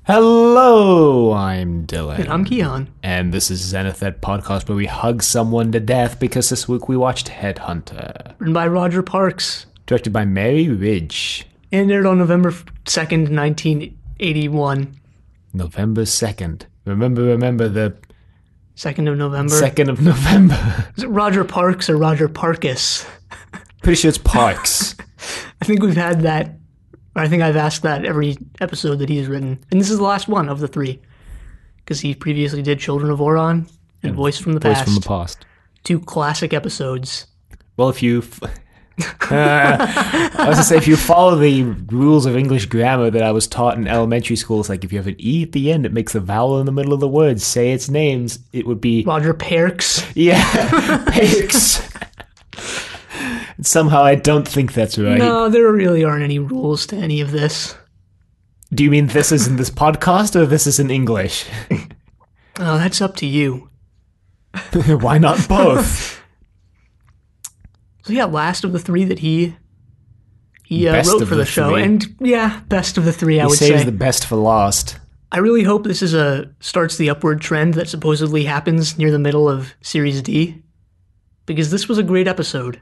Hello, I'm Dylan. And I'm Keon. And this is Zenithed Podcast, where we hug someone to death because this week we watched Headhunter. Written by Roger Parks. Directed by Mary Ridge. And aired on November 2nd, 1981. November 2nd. Remember the... 2nd of November. 2nd of November. Is it Roger Parks or Roger Parkus? Pretty sure it's Parks. I think we've had that. I think I've asked that every episode that he's written. And this is the last one of the three. Because he previously did Children of Oron and Voice from the Past. Voice from the Past. Two classic episodes. Well, if you... I was going to say, if you follow the rules of English grammar that I was taught in elementary school, it's like if you have an E at the end, it makes a vowel in the middle of the word. Say its names. It would be... Roger Parks. Yeah, Parks. Somehow I don't think that's right. No, there really aren't any rules to any of this. Do you mean this is in this podcast or this is in English? Oh, that's up to you. Why not both? So yeah, last of the three that he wrote for the show. Three. And yeah, best of the three, I would say. He saves the best for last. I really hope this is starts the upward trend that supposedly happens near the middle of Series D. Because this was a great episode.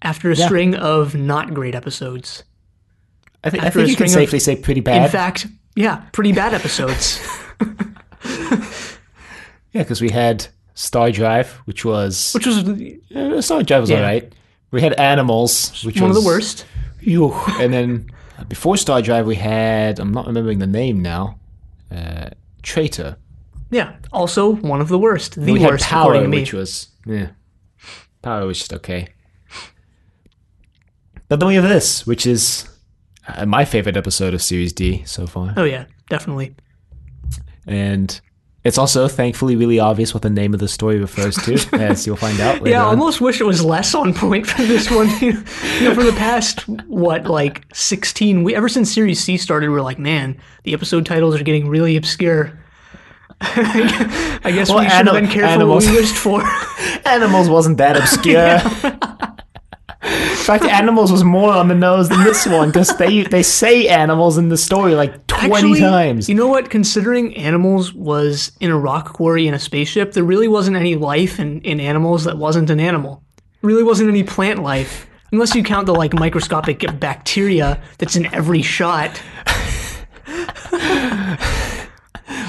After a string of not great episodes. I think you can safely say pretty bad. In fact, yeah, pretty bad episodes. Yeah, because we had Star Drive, which was... Star Drive was alright. We had Animals, which one was... of the worst. And then before Star Drive, we had... I'm not remembering the name now. Traitor. Yeah, also one of the worst. The we worst, had Power, according to me. which was... Yeah. Power was just okay. But then we have this, which is my favorite episode of Series D so far. Oh yeah, definitely. And it's also, thankfully, really obvious what the name of the story refers to, as you'll find out later Yeah, I on. almost wish it was less on point for this one. You know, for the past, 16 ever since Series C started, we're like, man, the episode titles are getting really obscure. I guess we should have been careful what we wished for. Animals wasn't that obscure. In fact, Animals was more on the nose than this one, because they say animals in the story like 20 times. You know what? Considering Animals was in a rock quarry in a spaceship, there really wasn't any life in Animals that wasn't an animal. There really wasn't any plant life. Unless you count the microscopic bacteria that's in every shot.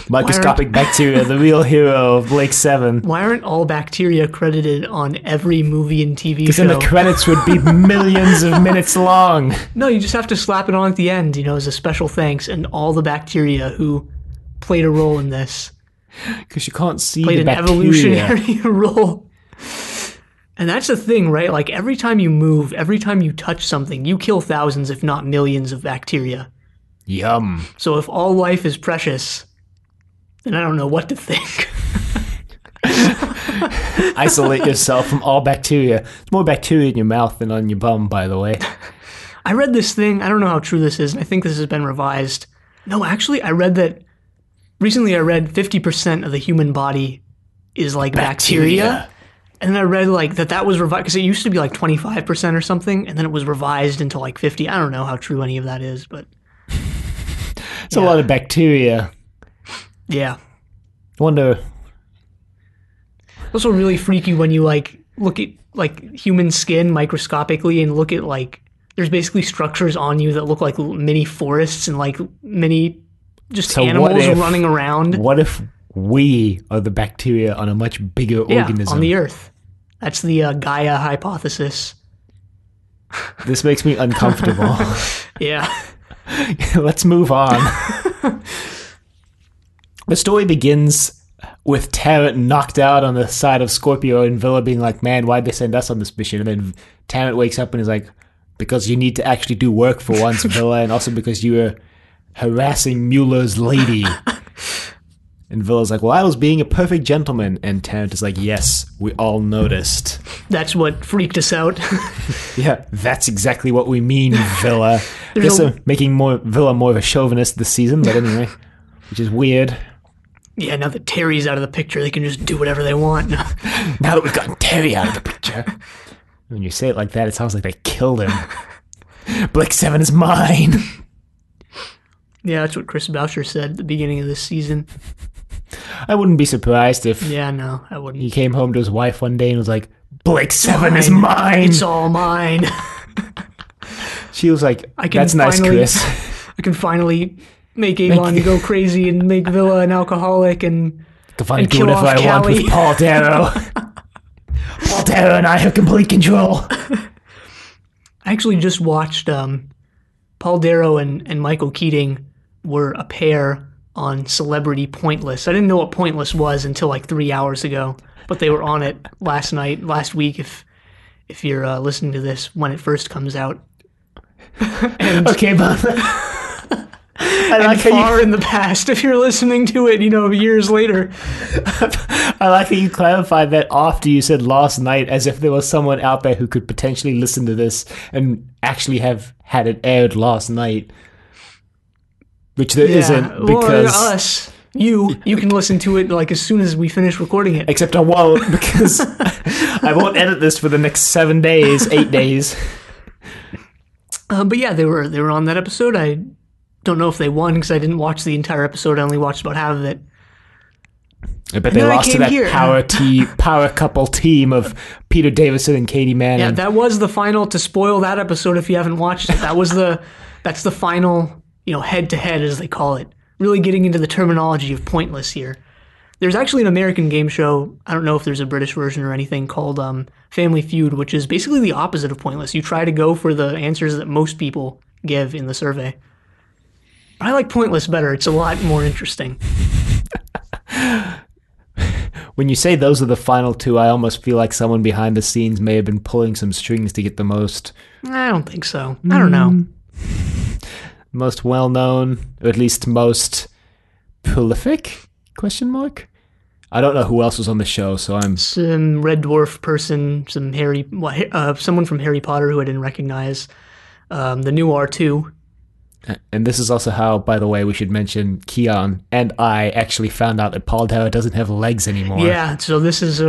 Microscopic bacteria, the real hero of Blake 7. Why aren't all bacteria credited on every movie and TV show? Because then the credits would be millions of minutes long. No, you just have to slap it on at the end, as a special thanks, and all the bacteria who played a role in this. Because you can't see played the an bacteria. Evolutionary role. And that's the thing, right? Like, every time you move, every time you touch something, you kill thousands, if not millions, of bacteria. Yum. So if all life is precious... then I don't know what to think. Isolate yourself from all bacteria. There's more bacteria in your mouth than on your bum, by the way. I read this thing. I don't know how true this is, and I think this has been revised. No, actually, I read that... recently I read 50% of the human body is, bacteria. And then I read, that was revised... because it used to be, 25% or something, and then it was revised into, 50. I don't know how true any of that is, but... It's a lot of bacteria. Yeah. I wonder... It's also really freaky when you, look at, human skin microscopically and look at, there's basically structures on you that look like mini forests and, mini just animals running around. What if we are the bacteria on a much bigger organism? On the Earth. That's the Gaia hypothesis. This makes me uncomfortable. Yeah. Let's move on. The story begins with Tarrant knocked out on the side of Scorpio and Villa being like, man, why'd they send us on this mission? And then Tarrant wakes up and is like, because you need to actually do work for once, Villa, and also because you were harassing Mueller's lady. And Villa's like, well, I was being a perfect gentleman. And Tarrant is like, yes, we all noticed. That's what freaked us out. Yeah, that's exactly what we mean, Villa. I guess they're making Villa more of a chauvinist this season, but anyway, which is weird. Yeah, now that Terry's out of the picture, they can just do whatever they want. Now that we've gotten Terry out of the picture. When you say it like that, it sounds like they killed him. Blake 7 is mine. Yeah, that's what Chris Boucher said at the beginning of this season. I wouldn't be surprised if Yeah, no, I wouldn't. he came home to his wife one day and was like, Blake 7 is mine. It's all mine. She was like, that's nice, Chris. I can finally make Avon go crazy and make Villa an alcoholic and I can do whatever I want with Paul Darrow. Paul Darrow and I have complete control. I actually just watched Paul Darrow and Michael Keating were a pair on Celebrity Pointless. I didn't know what Pointless was until like 3 hours ago, but they were on it last week if you're listening to this when it first comes out. Okay, but far in the past if you're listening to it, years later. I like how you clarified that after you said last night, as if there was someone out there who could potentially listen to this and actually have had it aired last night. Which there isn't, because... Well, us. You can listen to it like as soon as we finish recording it. Except I won't, because I won't edit this for the next 7 days, 8 days. But yeah, they were on that episode. I don't know if they won because I didn't watch the entire episode. I only watched about half of it. I bet they lost to that power couple team of Peter Davison and Katie Manning. Yeah, that was the final. To spoil that episode, if you haven't watched it, that's the final. Head-to-head, as they call it. Really getting into the terminology of Pointless here. There's actually an American game show, I don't know if there's a British version or anything, called Family Feud, which is basically the opposite of Pointless. You try to go for the answers that most people give in the survey. But I like Pointless better. It's a lot more interesting. When you say those are the final two, I almost feel like someone behind the scenes may have been pulling some strings to get the most... I don't think so. I don't know. Most well-known, or at least most prolific? Question mark? I don't know who else was on the show, so I'm... Some Red Dwarf person, someone from Harry Potter who I didn't recognize, the new R2. And this is also how, by the way, we should mention Keon and I actually found out that Paul Darrow doesn't have legs anymore. Yeah, so this was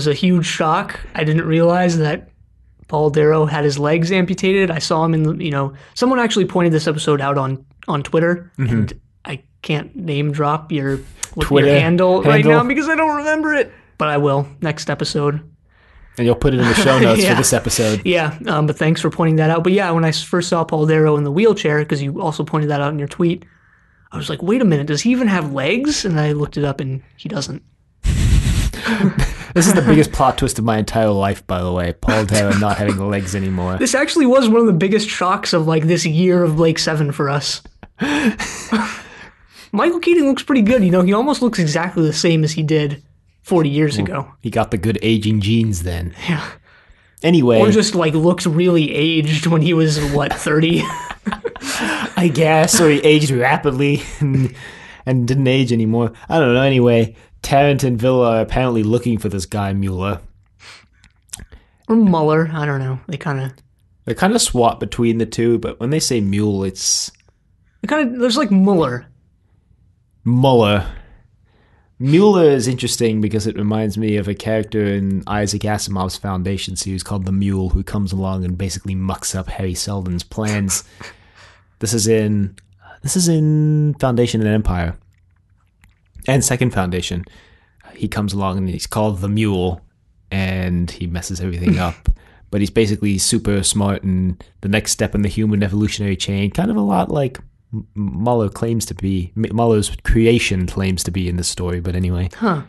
a huge shock. I didn't realize that Paul Darrow had his legs amputated. I saw him in someone actually pointed this episode out on Twitter, and I can't name drop your handle right now because I don't remember it, but I will next episode. And you'll put it in the show notes for this episode. Yeah, but thanks for pointing that out. But yeah, when I first saw Paul Darrow in the wheelchair, because you also pointed that out in your tweet, I was like, wait a minute, does he even have legs? And I looked it up, and he doesn't. This is the biggest plot twist of my entire life, by the way. Paul Darrow not having legs anymore. This actually was one of the biggest shocks of this year of Blake 7 for us. Michael Keating looks pretty good. He almost looks exactly the same as he did 40 years ago. He got the good aging genes then. Yeah. Anyway. Or just looks really aged when he was, 30? I guess. Or he aged rapidly and didn't age anymore. I don't know. Anyway, Tarrant and Villa are apparently looking for this guy, Mueller. Or Mueller. I don't know. They kind of swap between the two, but when they say Mule, it's... There's Mueller. Mueller is interesting because it reminds me of a character in Isaac Asimov's Foundation series called the Mule, who comes along and basically mucks up Harry Seldon's plans. This is in Foundation and Empire. And Second Foundation. He comes along and he's called the Mule, and he messes everything up. But he's basically super smart and the next step in the human evolutionary chain, kind of a lot like Muller's creation claims to be in this story, but anyway. Huh.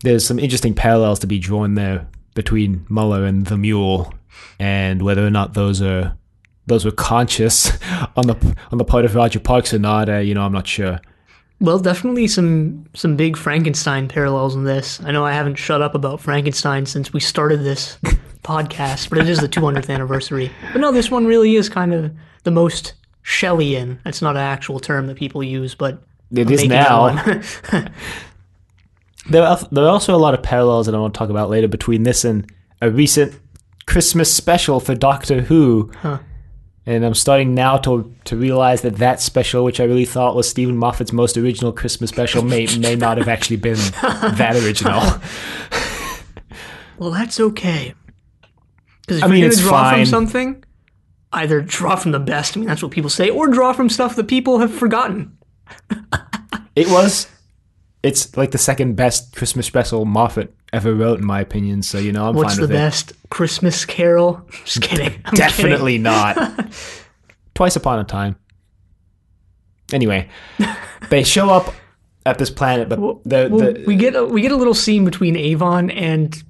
There's some interesting parallels to be drawn there between Mueller and the Mule, and whether or not those were conscious on the part of Roger Parks or not, I'm not sure. Well, definitely some big Frankenstein parallels in this. I know I haven't shut up about Frankenstein since we started this podcast, but it is the 200th anniversary. But no, this one really is kind of the most Shelleyan. That's not an actual term that people use, but it is now. There are also a lot of parallels that I want to talk about later between this and a recent Christmas special for Doctor Who. Huh. And I'm starting now to realize that special, which I really thought was Stephen Moffat's most original Christmas special, may not have actually been that original. Well, that's okay. Because if you're going to draw from something, either draw from the best, I mean, that's what people say, or draw from stuff that people have forgotten. It's like the second best Christmas special Moffat ever wrote, in my opinion. So, I'm fine with it. What's the best Christmas Carol? Just kidding. I'm Definitely kidding. not. Twice Upon a Time. Anyway, they show up at this planet, but we get a little scene between Avon and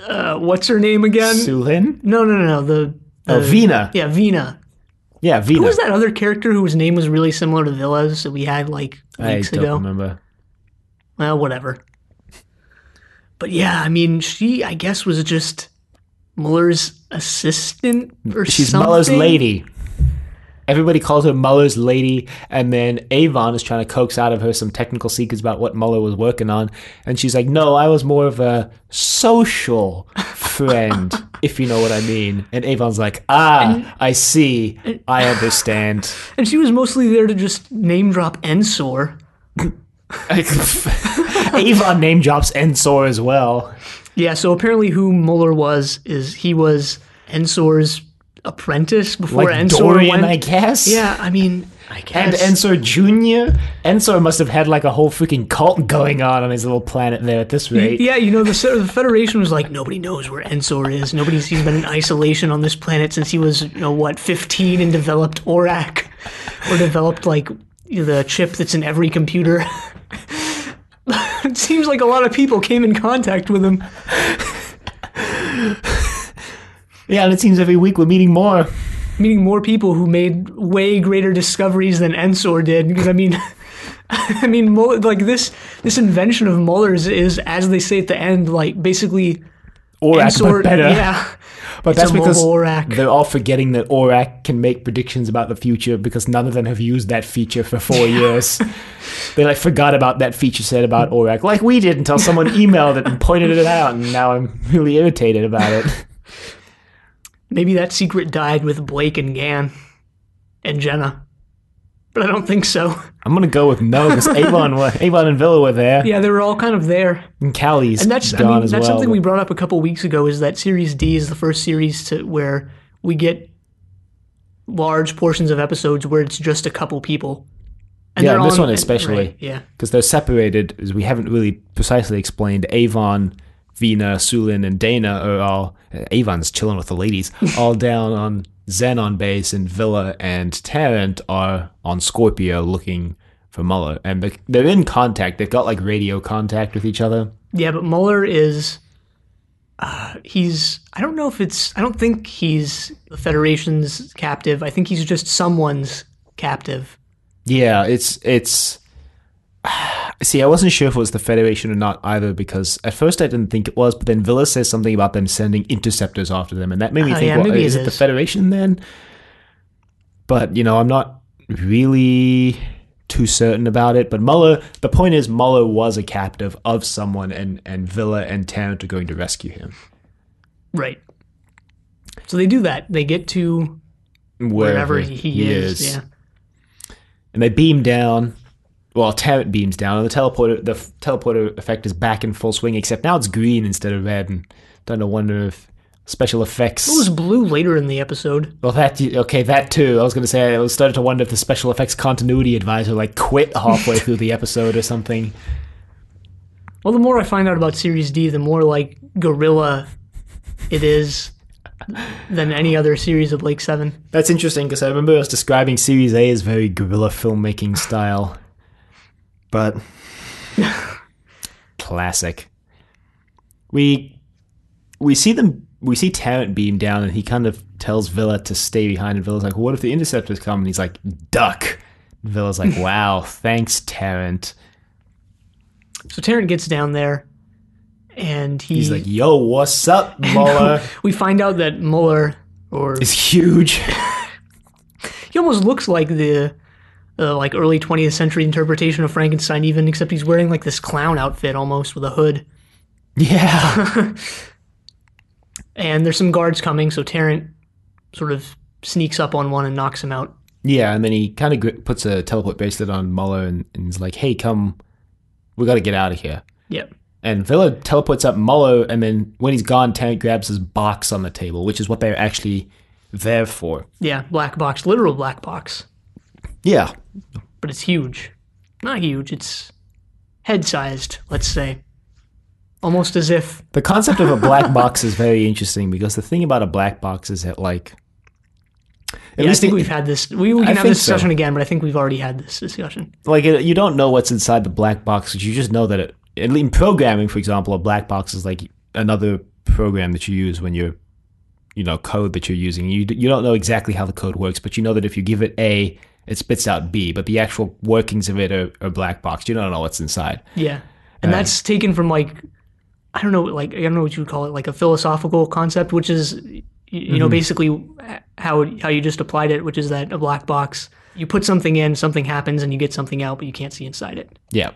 what's her name again? Sulin? No. The Vina. Yeah, Vina. Yeah, Vina. Who was that other character whose name was really similar to Villa's that we had like weeks ago? I don't remember. Well, whatever. But yeah, I mean, she, I guess, was just Muller's assistant or She's something. Muller's lady. Everybody calls her Muller's lady, and then Avon is trying to coax out of her some technical secrets about what Muller was working on, and she's like, no, I was more of a social friend, if you know what I mean. And Avon's like, I see, I understand. And she was mostly there to just name drop Ensor. Avon name drops Ensor as well. Yeah, so apparently who Muller was is he was Ensor's apprentice before Like Ensor Dorian, went. I guess? Yeah, I mean, I And guess. Ensor Jr.? Ensor must have had like a whole freaking cult going on his little planet there at this rate. Yeah, the Federation was like, nobody knows where Ensor is. He's been in isolation on this planet since he was, 15 and developed ORAC. Or developed, like, the chip that's in every computer. It seems like a lot of people came in contact with him. Yeah, and it seems every week we're meeting more. Meeting more people who made way greater discoveries than Ensor did. Because, Muller, like, this invention of Muller's is, as they say at the end, like, basically... ORAC, Ensor, but better. Yeah. But It's that's a because mobile ORAC. they're all forgetting that ORAC can make predictions about the future because none of them have used that feature for 4 years. They forgot about that feature set about ORAC, like we did until someone emailed it and pointed it out, and now I'm really irritated about it. Maybe that secret died with Blake and Gann and Jenna. But I don't think so. I'm going to go with no, because Avon and Villa were there. Yeah, they were all kind of there. And Callie's And that's gone as well. that's something we brought up a couple weeks ago, is that Series D is the first series where we get large portions of episodes where it's just a couple people. And yeah, they're this on- one especially. right, yeah. Because they're separated, as we haven't really precisely explained. Avon, Vina, Sulin, and Dana are all... Avon's chilling with the ladies, all down on Xenon base, and Villa and Tarrant are on Scorpio looking for Muller. And they're in contact. They've got radio contact with each other. Yeah, but Muller is... I don't think he's the Federation's captive. I think he's just someone's captive. Yeah, it's... See, I wasn't sure if it was the Federation or not either, because at first I didn't think it was, but then Villa says something about them sending interceptors after them, and that made me think, yeah, well, maybe is it it the is. Federation then? But, I'm not really too certain about it. But the point is, Muller was a captive of someone, and Villa and Tarrant are going to rescue him. Right. So they do that. They get to wherever he is. Yeah. And they beam down. Well, Tarrant beams down, and the teleporter effect is back in full swing, except now it's green instead of red, and starting to wonder if special effects... It was blue later in the episode. Well, that too. I was going to say, I was starting to wonder if the special effects continuity advisor, quit halfway through the episode or something. Well, the more I find out about Series D, the more, guerrilla it is than any other series of Lake 7. That's interesting, because I remember us describing Series A as very guerrilla filmmaking style. But classic. We see Tarrant beam down, and he kind of tells Villa to stay behind, and Villa's like, what if the interceptors come? And he's like, duck. And Villa's like, wow, thanks, Tarrant. So Tarrant gets down there, and he's like, yo, what's up, Muller? We find out that Muller, is huge. He almost looks like the early 20th century interpretation of Frankenstein, even, except he's wearing this clown outfit almost with a hood. Yeah. And there's some guards coming, so Tarrant sort of sneaks up on one and knocks him out. Yeah, and then he kind of puts a teleport bracelet on Muller, and he's like, hey, come, we got to get out of here. Yep. And Villa teleports up Muller, and then when he's gone, Tarrant grabs his box on the table, which is what they're actually there for. Yeah, black box, literal black box. Yeah. But it's huge. Not huge, it's head-sized, let's say. Almost as if... The concept of a black box is very interesting because the thing about a black box is that, like... I think we've had this... We can have this discussion again, but I think we've already had this discussion. Like, you don't know what's inside the black box. You just know that in programming, for example, a black box is like another program that you use when you're, code that you're using. You don't know exactly how the code works, but you know that if you give it A, it spits out B, but the actual workings of it are black box. You don't know what's inside. Yeah. And that's taken from, like, I don't know what you would call it, like a philosophical concept, which is, basically how you just applied it, which is that a black box, you put something in, something happens, and you get something out, but you can't see inside it. Yeah.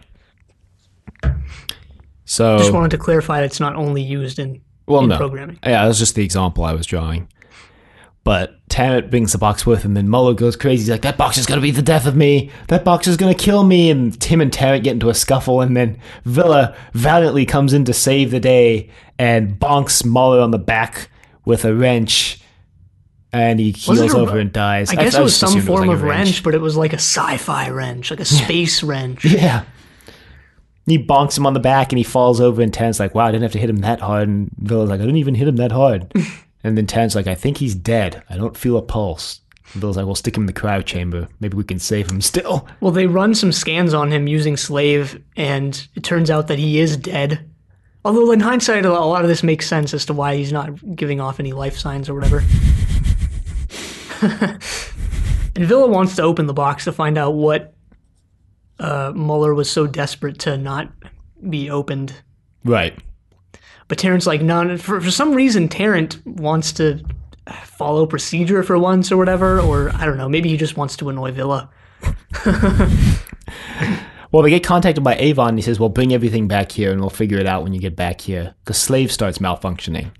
So just wanted to clarify that it's not only used in programming. Yeah, that was just the example I was drawing. But Tarrant brings the box with him, and Muller goes crazy. He's like, that box is going to be the death of me. That box is going to kill me. And Tim and Tarrant get into a scuffle, and then Villa valiantly comes in to save the day and bonks Muller on the back with a wrench, and he keels over and dies. I guess it was some form of wrench, but it was like a sci-fi wrench, like a space wrench. Yeah. He bonks him on the back, and he falls over, and Tarrant's like, wow, I didn't have to hit him that hard. And Villa's like, I didn't even hit him that hard. And then Tarrant's like, I think he's dead. I don't feel a pulse. And Bill's like, we'll stick him in the cryo chamber. Maybe we can save him still. Well, they run some scans on him using Slave, and it turns out that he is dead. Although in hindsight, a lot of this makes sense as to why he's not giving off any life signs or whatever. And Villa wants to open the box to find out what Muller was so desperate to not be opened. Right. But Tarrant's like, no, for some reason, Tarrant wants to follow procedure for once or whatever, or I don't know, maybe he just wants to annoy Villa. Well, they get contacted by Avon, and he says, well, bring everything back here, and we'll figure it out when you get back here. Because Slave starts malfunctioning.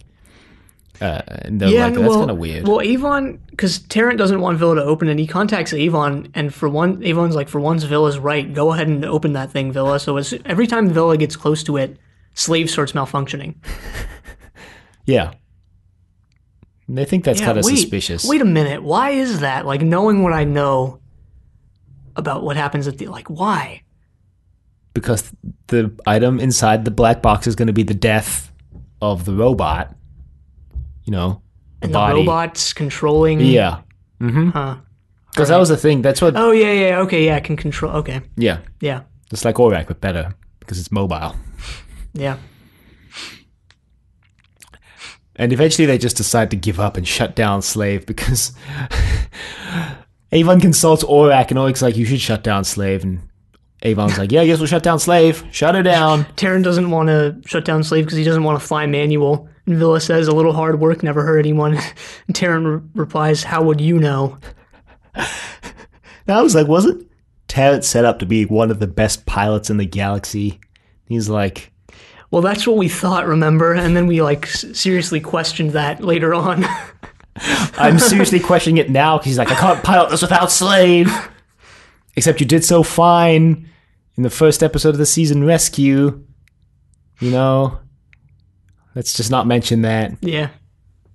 And they're like, that's kind of weird. Well, Avon, because Tarrant doesn't want Villa to open it, he contacts Avon, and Avon's like, for once, Villa's right. Go ahead and open that thing, Villa. So every time Villa gets close to it, Slave starts malfunctioning. Yeah. And they think that's kind of suspicious. Wait a minute. Why is that? Like, knowing what I know about what happens at the... Like, why? Because the item inside the black box is going to be the death of the robot. And the robot's controlling... Yeah. Mm-hmm. Huh. Because that was the thing. That's what... Oh, yeah. Okay, yeah, it can control... Okay. Yeah. Yeah. It's like Aurak, but better. Because it's mobile. Yeah. And eventually they just decide to give up and shut down Slave because Avon consults Aurak, and Aurak's like, you should shut down Slave. And Avon's like, yeah, I guess we'll shut down Slave. Shut her down. Tarrant doesn't want to shut down Slave because he doesn't want to fly manual. And Villa says, a little hard work never hurt anyone. And Tarrant replies, how would you know? And I was like, wasn't Tarrant set up to be one of the best pilots in the galaxy? He's like... Well, that's what we thought, remember? And then we, seriously questioned that later on. I'm seriously questioning it now because he's like, I can't pilot this without Slave. Except you did so fine in the first episode of the season Rescue. Let's just not mention that. Yeah.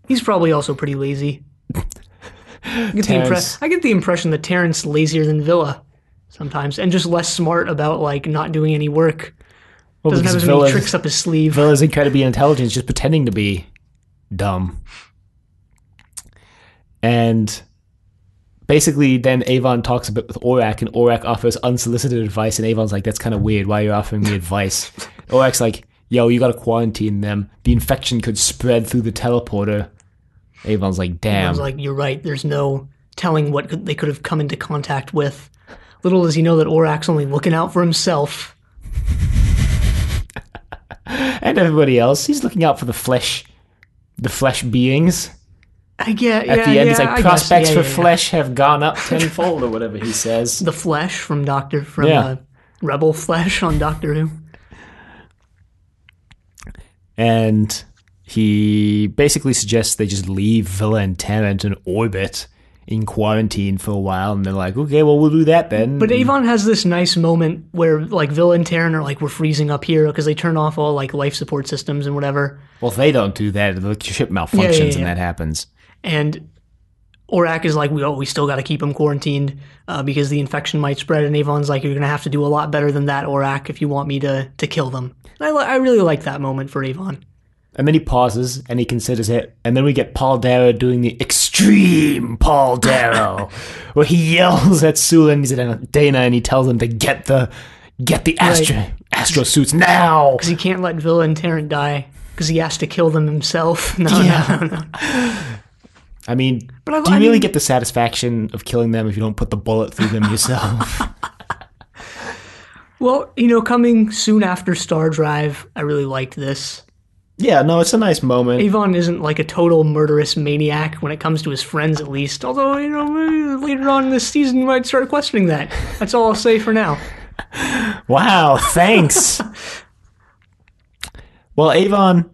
He's probably also pretty lazy. I get the impression that Tarrant's lazier than Villa sometimes, and just less smart about, not doing any work. Well, doesn't have as many tricks up his sleeve. Villa's incredibly intelligent, just pretending to be dumb. And basically then Avon talks a bit with Aurak, and Aurak offers unsolicited advice, and Avon's like, that's kind of weird. Why are you offering me advice? Aurak's like, yo, you got to quarantine them. The infection could spread through the teleporter. Avon's like, damn. Avon's like, you're right. There's no telling what they could have come into contact with. Little does he know that Aurak's only looking out for himself. And everybody else. He's looking out for the flesh beings. At the end, he's like, prospects for flesh have gone up tenfold, or whatever he says. The flesh from Rebel Flesh on Doctor Who. And he basically suggests they just leave Villa and Tarrant in orbit in quarantine for a while, and they're like, okay, well, we'll do that then. But Avon has this nice moment where, Villa and Tarrant are like, we're freezing up here, because they turn off all, life support systems and whatever. Well, they don't do that. The ship malfunctions, and that happens. And Orak is like, we still got to keep him quarantined because the infection might spread. And Avon's like, you're going to have to do a lot better than that, Orak, if you want me to kill them. I really like that moment for Avon. And then he pauses and he considers it. And then we get Paul Darrow doing the extreme Paul Darrow, where he yells at Sulin, he's at Dana, and he tells him to get the Astro suits now. Because he can't let Villa and Tarrant die because he has to kill them himself. No. I mean, do you really get the satisfaction of killing them if you don't put the bullet through them yourself? Well, coming soon after Star Drive, I really liked this. Yeah, no, it's a nice moment. Avon isn't like a total murderous maniac when it comes to his friends, at least. Although, maybe later on in this season, you might start questioning that. That's all I'll say for now. Wow, thanks. Well, Avon,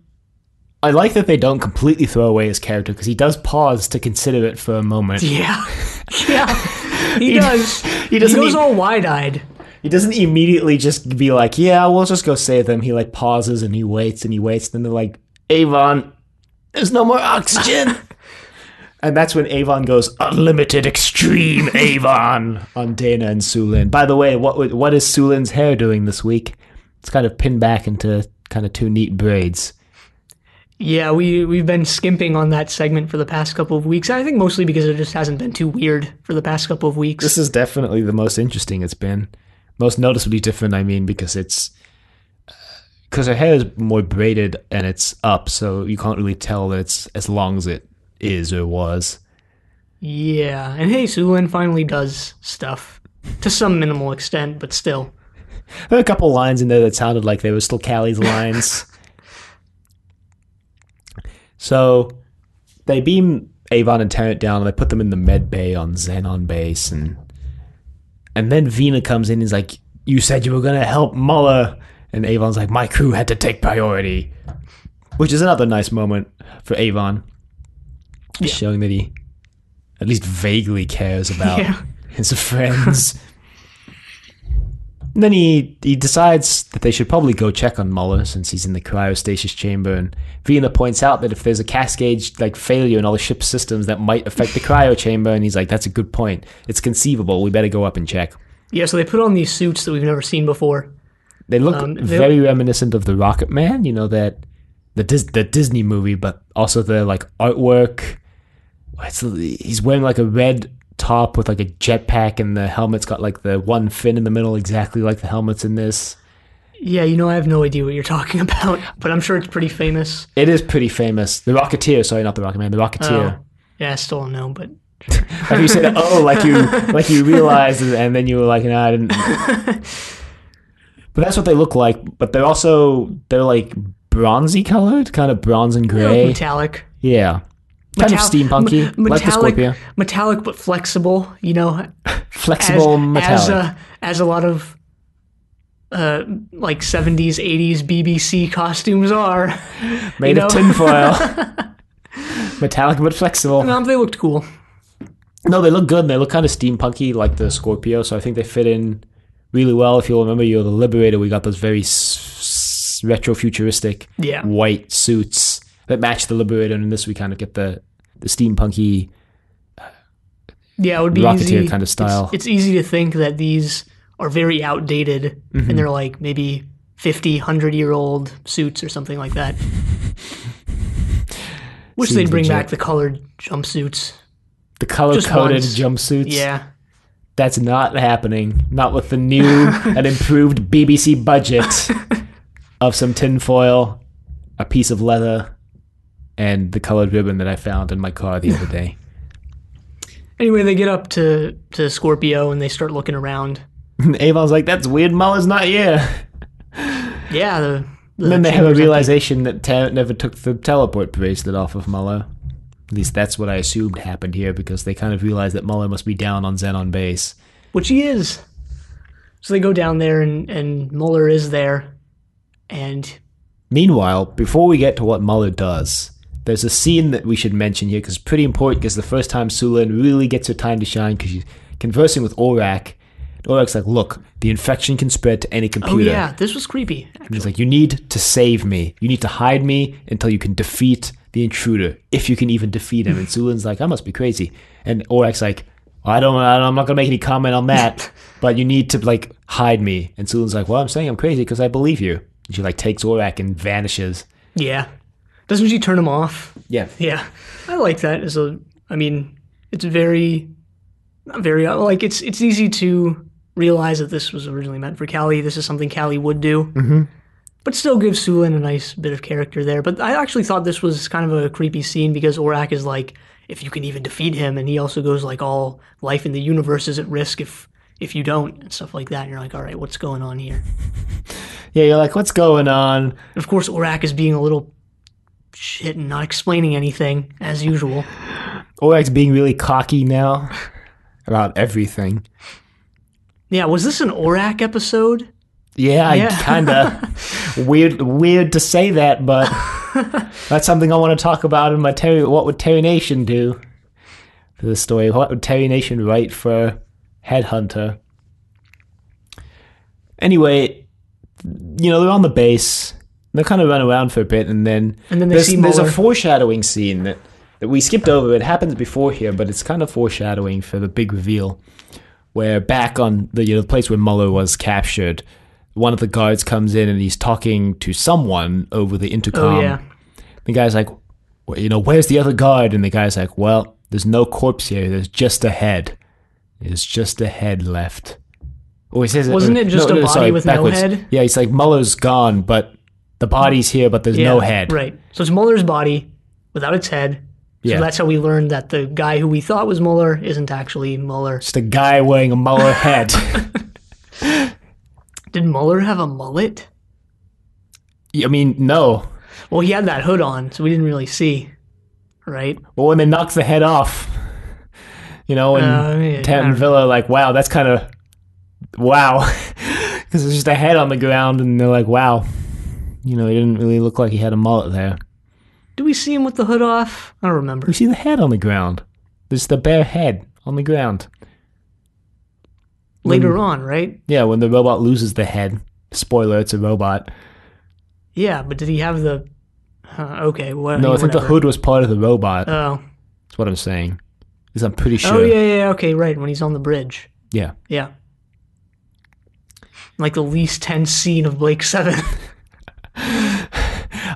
I like that they don't completely throw away his character because he does pause to consider it for a moment. Yeah, he does. He goes all wide-eyed. He doesn't immediately just be like, yeah, we'll just go save them. He like pauses and he waits and he waits. Then they're like, Avon, there's no more oxygen. And that's when Avon goes, unlimited extreme Avon on Dana and Sulin. By the way, what is Sulin's hair doing this week? It's kind of pinned back into kind of two neat braids. Yeah, we've been skimping on that segment for the past couple of weeks. I think mostly because it just hasn't been too weird for the past couple of weeks. This is definitely the most interesting it's been. Most noticeably different, I mean, because her hair is more braided and it's up, so you can't really tell that it's as long as it is or was. Yeah, and hey, Sulin finally does stuff to some minimal extent, but still. There were a couple lines in there that sounded like they were still Callie's lines. So they beam Avon and Tarrant down and they put them in the med bay on Xenon base, and then Vina comes in and is like, you said you were going to help Muller. And Avon's like, my crew had to take priority. Which is another nice moment for Avon. Yeah. Showing that he at least vaguely cares about his friends. And then he decides that they should probably go check on Muller since he's in the cryostasis chamber. And Vina points out that if there's a cascade failure in all the ship's systems, that might affect the cryo chamber. And he's like, that's a good point. It's conceivable. We better go up and check. Yeah, so they put on these suits that we've never seen before. They look very reminiscent of the Rocket Man, that the Disney movie, but also the artwork. He's wearing a red top with a jetpack, and the helmet's got the one fin in the middle, exactly like the helmets in this. Yeah, I have no idea what you're talking about, but I'm sure it's pretty famous. It is pretty famous. The Rocketeer, sorry, not the Rocket Man, the Rocketeer. Oh, yeah, I still don't know, but sure. You said, like you realized, and then you were like, no, I didn't. But that's what they look like. But they're bronzy colored, kind of bronze and gray, metallic. Yeah. Kind of steampunky, like the Scorpio. Metallic but flexible, Flexible metallic. As a lot of 70s, 80s BBC costumes are. Made of tinfoil. Metallic but flexible. No, they looked cool. No, they look good, and they look kind of steampunky like the Scorpio, so I think they fit in really well. If you'll remember, the Liberator, we got those very retro-futuristic white suits that match the Liberator, and in this we kind of get the steampunky it would be Rocketeer easy, kind of style. It's easy to think that these are very outdated, and they're maybe 50, 100-year-old suits or something like that. Wish they'd bring back the colored jumpsuits. The color-coded jumpsuits? Yeah. That's not happening. Not with the new and improved BBC budget of some tinfoil, a piece of leather, and the colored ribbon that I found in my car the other day. Anyway, they get up to Scorpio and they start looking around. Avon's like, that's weird, Muller's not here. Yeah, and then they have a realization that Tarrant never took the teleport bracelet off of Muller. At least that's what I assumed happened here, because they kind of realize that Muller must be down on Xenon base. Which he is. So they go down there and Muller is there. And meanwhile, before we get to what Muller does, there's a scene that we should mention here because it's pretty important, because the first time Sulin really gets her time to shine, because she's conversing with Orak. Orak's like, look, the infection can spread to any computer. Oh yeah, this was creepy. And he's like, you need to save me. You need to hide me until you can defeat the intruder, if you can even defeat him. And Sulin's like, I must be crazy. And Orak's like, I'm not going to make any comment on that, but you need to, like, hide me. And Sulin's like, well, I'm saying I'm crazy because I believe you. And she, like, takes Orak and vanishes. Yeah. Doesn't she turn him off? Yeah. Yeah. I like that. It's easy to realize that this was originally meant for Callie. This is something Callie would do. Mm-hmm. But still gives Sulin a nice bit of character there. But I actually thought this was kind of a creepy scene because Orak is like, if you can even defeat him, and he also goes like, all life in the universe is at risk if you don't, and stuff like that. And you're like, all right, what's going on here? Yeah, you're like, what's going on? And of course, Orak is being a little shit and not explaining anything, as usual. Orak's being really cocky now about everything. Yeah, was this an Orak episode? Yeah. Kind of weird to say that, but that's something I want to talk about in my what would Terry Nation do for the story? What would Terry Nation write for Headhunter? Anyway, they're on the base. They kind of run around for a bit, and then there's a foreshadowing scene that we skipped over. It happens before here, but it's kind of foreshadowing for the big reveal, where back on the place where Muller was captured, one of the guards comes in and he's talking to someone over the intercom. Oh, yeah. The guy's like, where's the other guard? And the guy's like, well, there's no corpse here. There's just a head. There's just a head left. Oh, he says, wasn't it just a body with backwards. No head? Yeah, he's like, Muller's gone, but the body's here, but there's no head. Right. So it's Muller's body without its head. So that's how we learned that the guy who we thought was Muller isn't actually Muller. Just a guy wearing a Muller head. Did Muller have a mullet? I mean, no. Well, he had that hood on, so we didn't really see, right? Well, when they knocked the head off, and Ted and Villa are like, wow, that's kind of, wow. Because there's just a head on the ground, and they're like, wow. He didn't really look like he had a mullet there. Do we see him with the hood off? I don't remember. We see the head on the ground. There's the bare head on the ground. Later on, right? Yeah, when the robot loses the head. Spoiler, it's a robot. Yeah, but did he have the... okay, well, no, I think the hood was part of the robot. Oh. That's what I'm saying. Because I'm pretty sure. Oh, yeah, okay, right, when he's on the bridge. Yeah. Yeah. Like the least tense scene of Blake 7.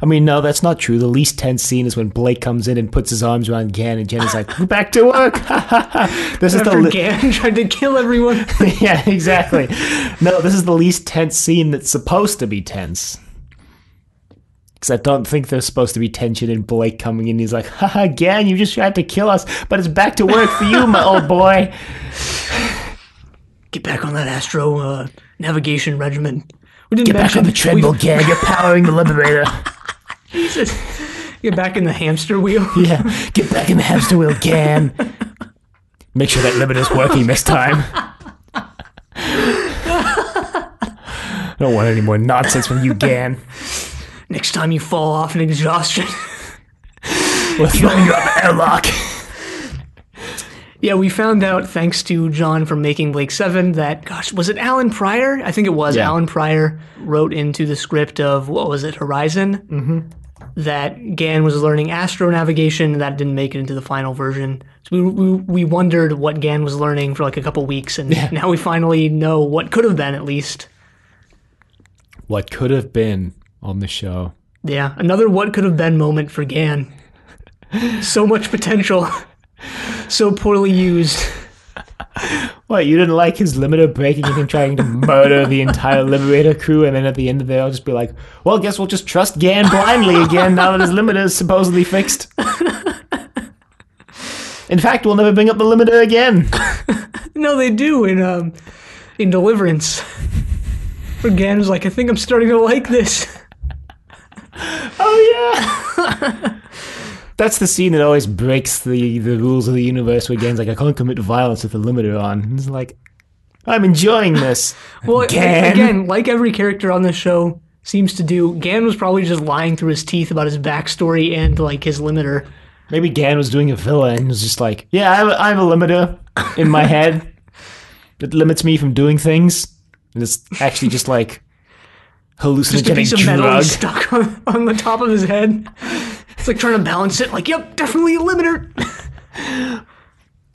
I mean, no, that's not true. The least tense scene is when Blake comes in and puts his arms around Gan, and Jen is like, "Go back to work." This is the Gan tried to kill everyone. Yeah, exactly. No, this is the least tense scene that's supposed to be tense. Because I don't think there's supposed to be tension in Blake coming in. He's like, "Haha, Gan, you just tried to kill us, but it's back to work for you, my old boy. Get back on that Astro navigation regimen. Get back on the treadmill, Gan. You're powering the Liberator." Jesus. Get back in the hamster wheel. Yeah, get back in the hamster wheel, Gan. Make sure that limiter's working this time. I don't want any more nonsense from you, Gan. Next time you fall off in exhaustion, we'll throw you up an airlock. Yeah, we found out, thanks to John from Making Blake 7, that, gosh, was it Alan Pryor? I think it was. Yeah. Alan Pryor wrote into the script of, what was it, Horizon? That Gan was learning astronavigation, and that didn't make it into the final version. So we wondered what Gan was learning for like a couple weeks, and now we finally know what could have been, at least. What could have been on the show. Yeah, another what could have been moment for Gan. So much potential. So poorly used. What, you didn't like his limiter breaking and him trying to murder the entire Liberator crew, and then at the end of it, I'll just be like, well, I guess we'll just trust Gan blindly again now that his limiter is supposedly fixed. In fact, we'll never bring up the limiter again. No, they do in Deliverance. Where Gan was like, I think I'm starting to like this. Oh, yeah. That's the scene that always breaks the rules of the universe, where Gan's like, I can't commit violence with the limiter on. And it's like, I'm enjoying this. Well, Gan. Again, like every character on the show seems to do, Gan was probably just lying through his teeth about his backstory and like his limiter. Maybe Gan was doing a villain and was just like, yeah, I have a limiter in my head that limits me from doing things. And it's actually just like hallucinogenic just a piece of drug. metal stuck on the top of his head. It's like trying to balance it. Like, yep, definitely a limiter.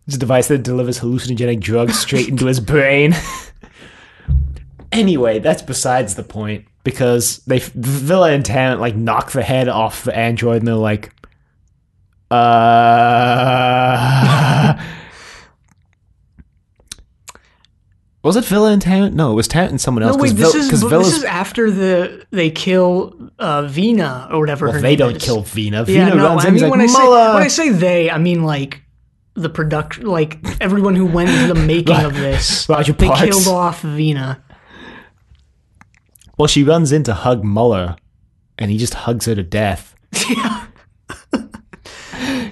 It's a device that delivers hallucinogenic drugs straight into his brain. Anyway, that's besides the point, because Villa and Tarrant like knock the head off the android, and they're like, was it Villa and Tarrant? No, it was Tarrant and someone else. No, wait, this is after they kill Vina or whatever her name is. They don't kill Vina. Yeah, Vina runs in, he's like, when I say they, I mean like the production, like everyone who went into the making of this. Roger They Parks. killed off Vina. Well, she runs in to hug Muller, and he just hugs her to death. Yeah.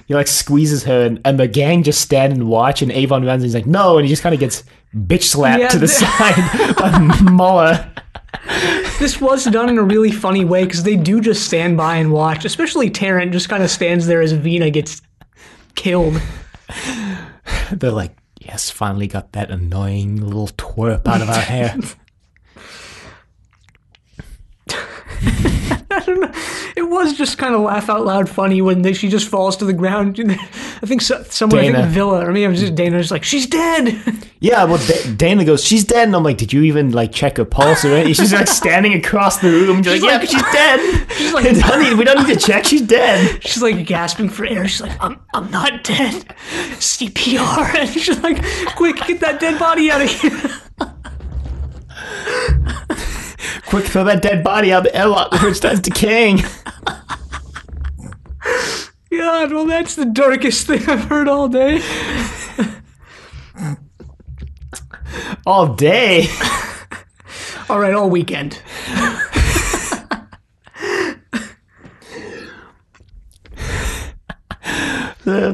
He like squeezes her, and the gang just stand and watch, and Avon runs, and he's like, no, and he just kind of gets bitch slapped to the side by Muller. This was done in a really funny way, because they do just stand by and watch, especially Tarrant just kind of stands there as Vina gets killed. They're like, yes, finally got that annoying little twerp out of our hair. I don't know. It was just kind of laugh out loud funny when she just falls to the ground. I think someone, I think Villa, or maybe I'm just Dana's like, she's dead. Yeah, well, Dana goes, she's dead, and I'm like, did you even like check her pulse or anything? She's like standing across the room. She's like, yeah, she's dead. She's like, we don't need to check. She's dead. She's like gasping for air. She's like, I'm not dead. CPR. And she's like, quick, get that dead body out of here. Quick, throw that dead body out the airlock before it starts decaying. God, well, that's the darkest thing I've heard all day. All day? All right, all weekend. They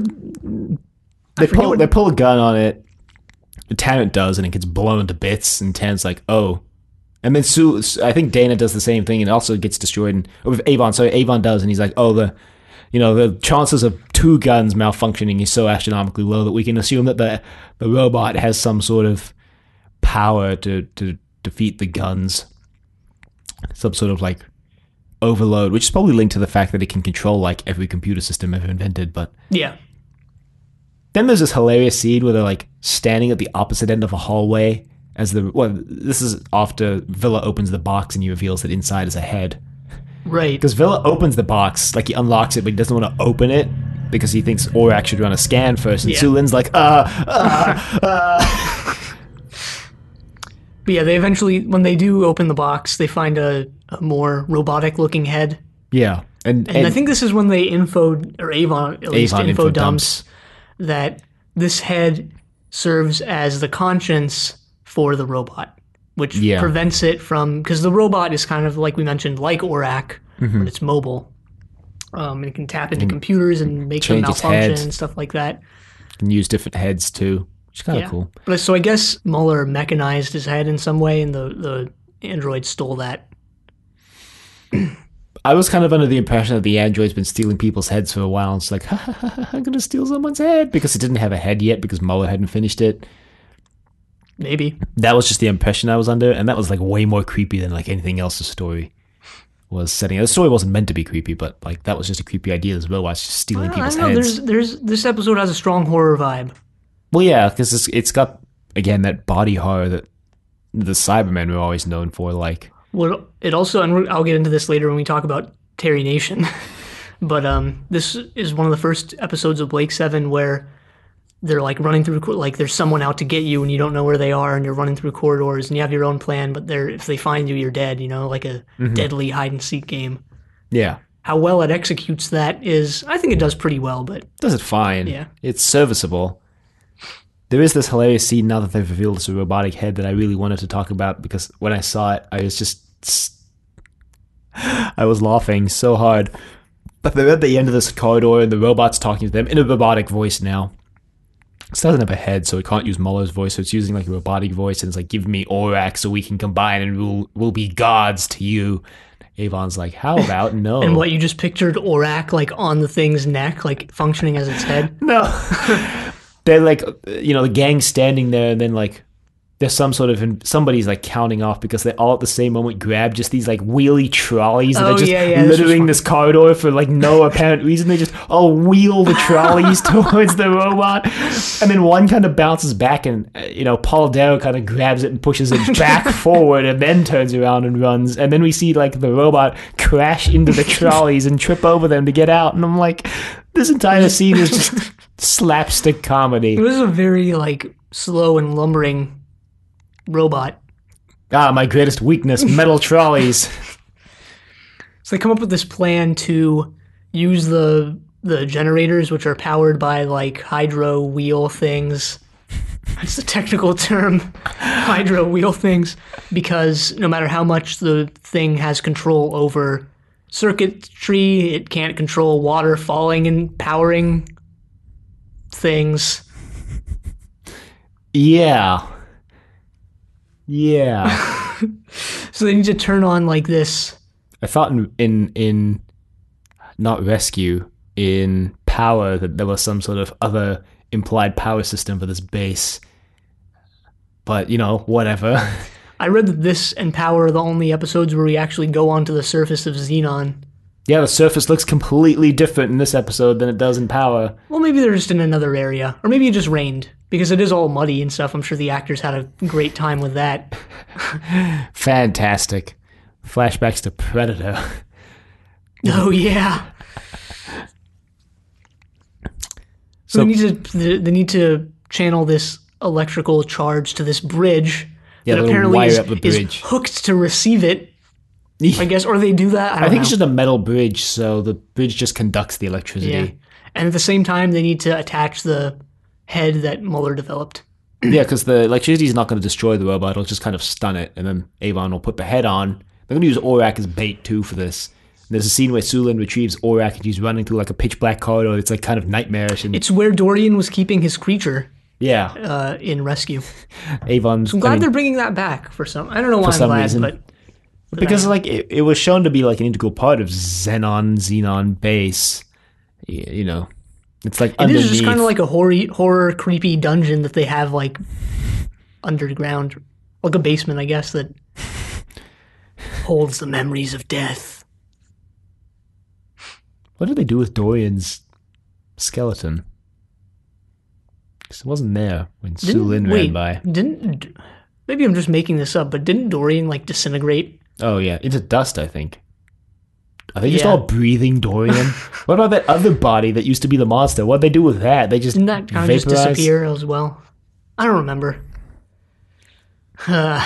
pull a gun on it. Tarrant does, and it gets blown to bits, and Tarrant's like, oh. And then I think Dana does the same thing and also gets destroyed. And with Avon, Avon does, and he's like, "Oh, the chances of two guns malfunctioning is so astronomically low that we can assume that the robot has some sort of power to defeat the guns, some sort of like overload, which is probably linked to the fact that it can control like every computer system ever invented." But yeah. Then there's this hilarious scene where they're like standing at the opposite end of a hallway. This is after Villa opens the box and he reveals that inside is a head. Right. Because Villa opens the box, like he unlocks it, but he doesn't want to open it because he thinks Aurak should run a scan first. And Sulin's like, But yeah, they eventually, when they do open the box, they find a more robotic-looking head. Yeah. And I think this is when they Avon info dumps that this head serves as the conscience for the robot, which prevents it from, because the robot is kind of, like we mentioned, like Aurak, but it's mobile. And it can tap into computers and make them malfunction and stuff like that. You can use different heads too, which is kind of cool. But so I guess Muller mechanized his head in some way, and the android stole that. I was kind of under the impression that the android's been stealing people's heads for a while. And it's like, I'm going to steal someone's head, because it didn't have a head yet, because Muller hadn't finished it. Maybe. That was just the impression I was under, and that was like way more creepy than like anything else the story was setting. The story wasn't meant to be creepy, but like that was just a creepy idea as well. Why it's just stealing people's heads. This episode has a strong horror vibe. Well, yeah, because it's got again that body horror that the Cybermen were always known for. Like, well, it also, and I'll get into this later when we talk about Terry Nation, but this is one of the first episodes of Blake 7 where they're like running through, like there's someone out to get you and you don't know where they are, and you're running through corridors and you have your own plan, but if they find you, you're dead, like a deadly hide and seek game. Yeah. How well it executes that is, I think it does pretty well, but... Does it fine. Yeah. It's serviceable. There is this hilarious scene now that they've revealed it's a robotic head that I really wanted to talk about, because when I saw it, I was laughing so hard. But they're at the end of this corridor and the robot's talking to them in a robotic voice now. It doesn't have a head, so it can't use Muller's voice, so it's using like a robotic voice, and it's like, give me Aurak so we can combine and we'll be gods to you. Avon's like, how about no? And what, you just pictured Aurak like on the thing's neck, like functioning as its head? No. They're like, the gang standing there, and then like there's some sort of somebody's like counting off because they all at the same moment grab just these like wheelie trolleys that are just littering this corridor for like no apparent reason. They just all wheel the trolleys towards the robot, and then one kind of bounces back, and Paul Darrow kind of grabs it and pushes it back forward, and then turns around and runs. And then we see like the robot crash into the trolleys and trip over them to get out. And I'm like, this entire scene is just slapstick comedy. It was a very like slow and lumbering robot. My greatest weakness, metal trolleys. So they come up with this plan to use the generators, which are powered by like hydro wheel things. That's the technical term, hydro wheel things, because no matter how much the thing has control over circuitry, it can't control water falling and powering things. Yeah. So they need to turn on like this. I thought in not rescue, in power, that there was some sort of other implied power system for this base. But, whatever. I read that this and Power are the only episodes where we actually go onto the surface of Xenon. Yeah, the surface looks completely different in this episode than it does in Power. Well, maybe they're just in another area. Or maybe it just rained. Because it is all muddy and stuff. I'm sure the actors had a great time with that. Fantastic. Flashbacks to Predator. Oh, yeah. So they need to channel this electrical charge to this bridge that apparently is hooked to receive it. I guess, or they do that. I think it's just a metal bridge, so the bridge just conducts the electricity. Yeah. And at the same time, they need to attach the head that Mueller developed. Yeah, because the electricity is not going to destroy the robot; it'll just kind of stun it, and then Avon will put the head on. They're going to use Aurak as bait too for this. And there's a scene where Sulin retrieves Aurak, and he's running through like a pitch black corridor. It's like kind of nightmarish. And it's where Dorian was keeping his creature. Yeah. In Rescue. Avon's. So I'm glad they're bringing that back for some. I don't know why I'm glad, reason. But. Because like it was shown to be like an integral part of Xenon base, it's like underneath. It is just kind of like a horror creepy dungeon that they have like underground, like a basement, I guess, that holds the memories of death. What did they do with Dorian's skeleton? Because it wasn't there when Sulin ran by. Maybe I'm just making this up, but didn't Dorian like disintegrate? Oh, yeah. Into dust, I think. Are they just all breathing Dorian? What about that other body that used to be the monster? What'd they do with that? They just Didn't that kind of just disappear as well? I don't remember. So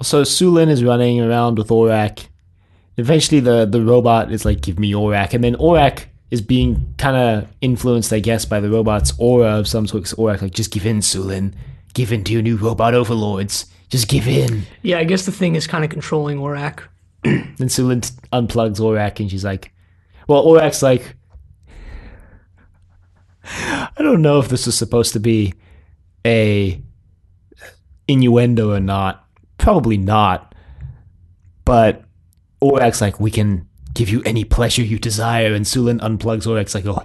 Sulin is running around with Aurak. Eventually the robot is like, give me Aurak. And then Aurak is being kind of influenced, I guess, by the robot's aura of some sort. Aurak like, just give in, Sulin. Give in to your new robot overlords. Just give in. Yeah, I guess the thing is kind of controlling Aurak. Then Sulin unplugs Aurak, and she's like, well, Aurak's like, I don't know if this is supposed to be a innuendo or not. Probably not. But Aurak's like, we can give you any pleasure you desire. And Sulin unplugs Aurak's like, oh,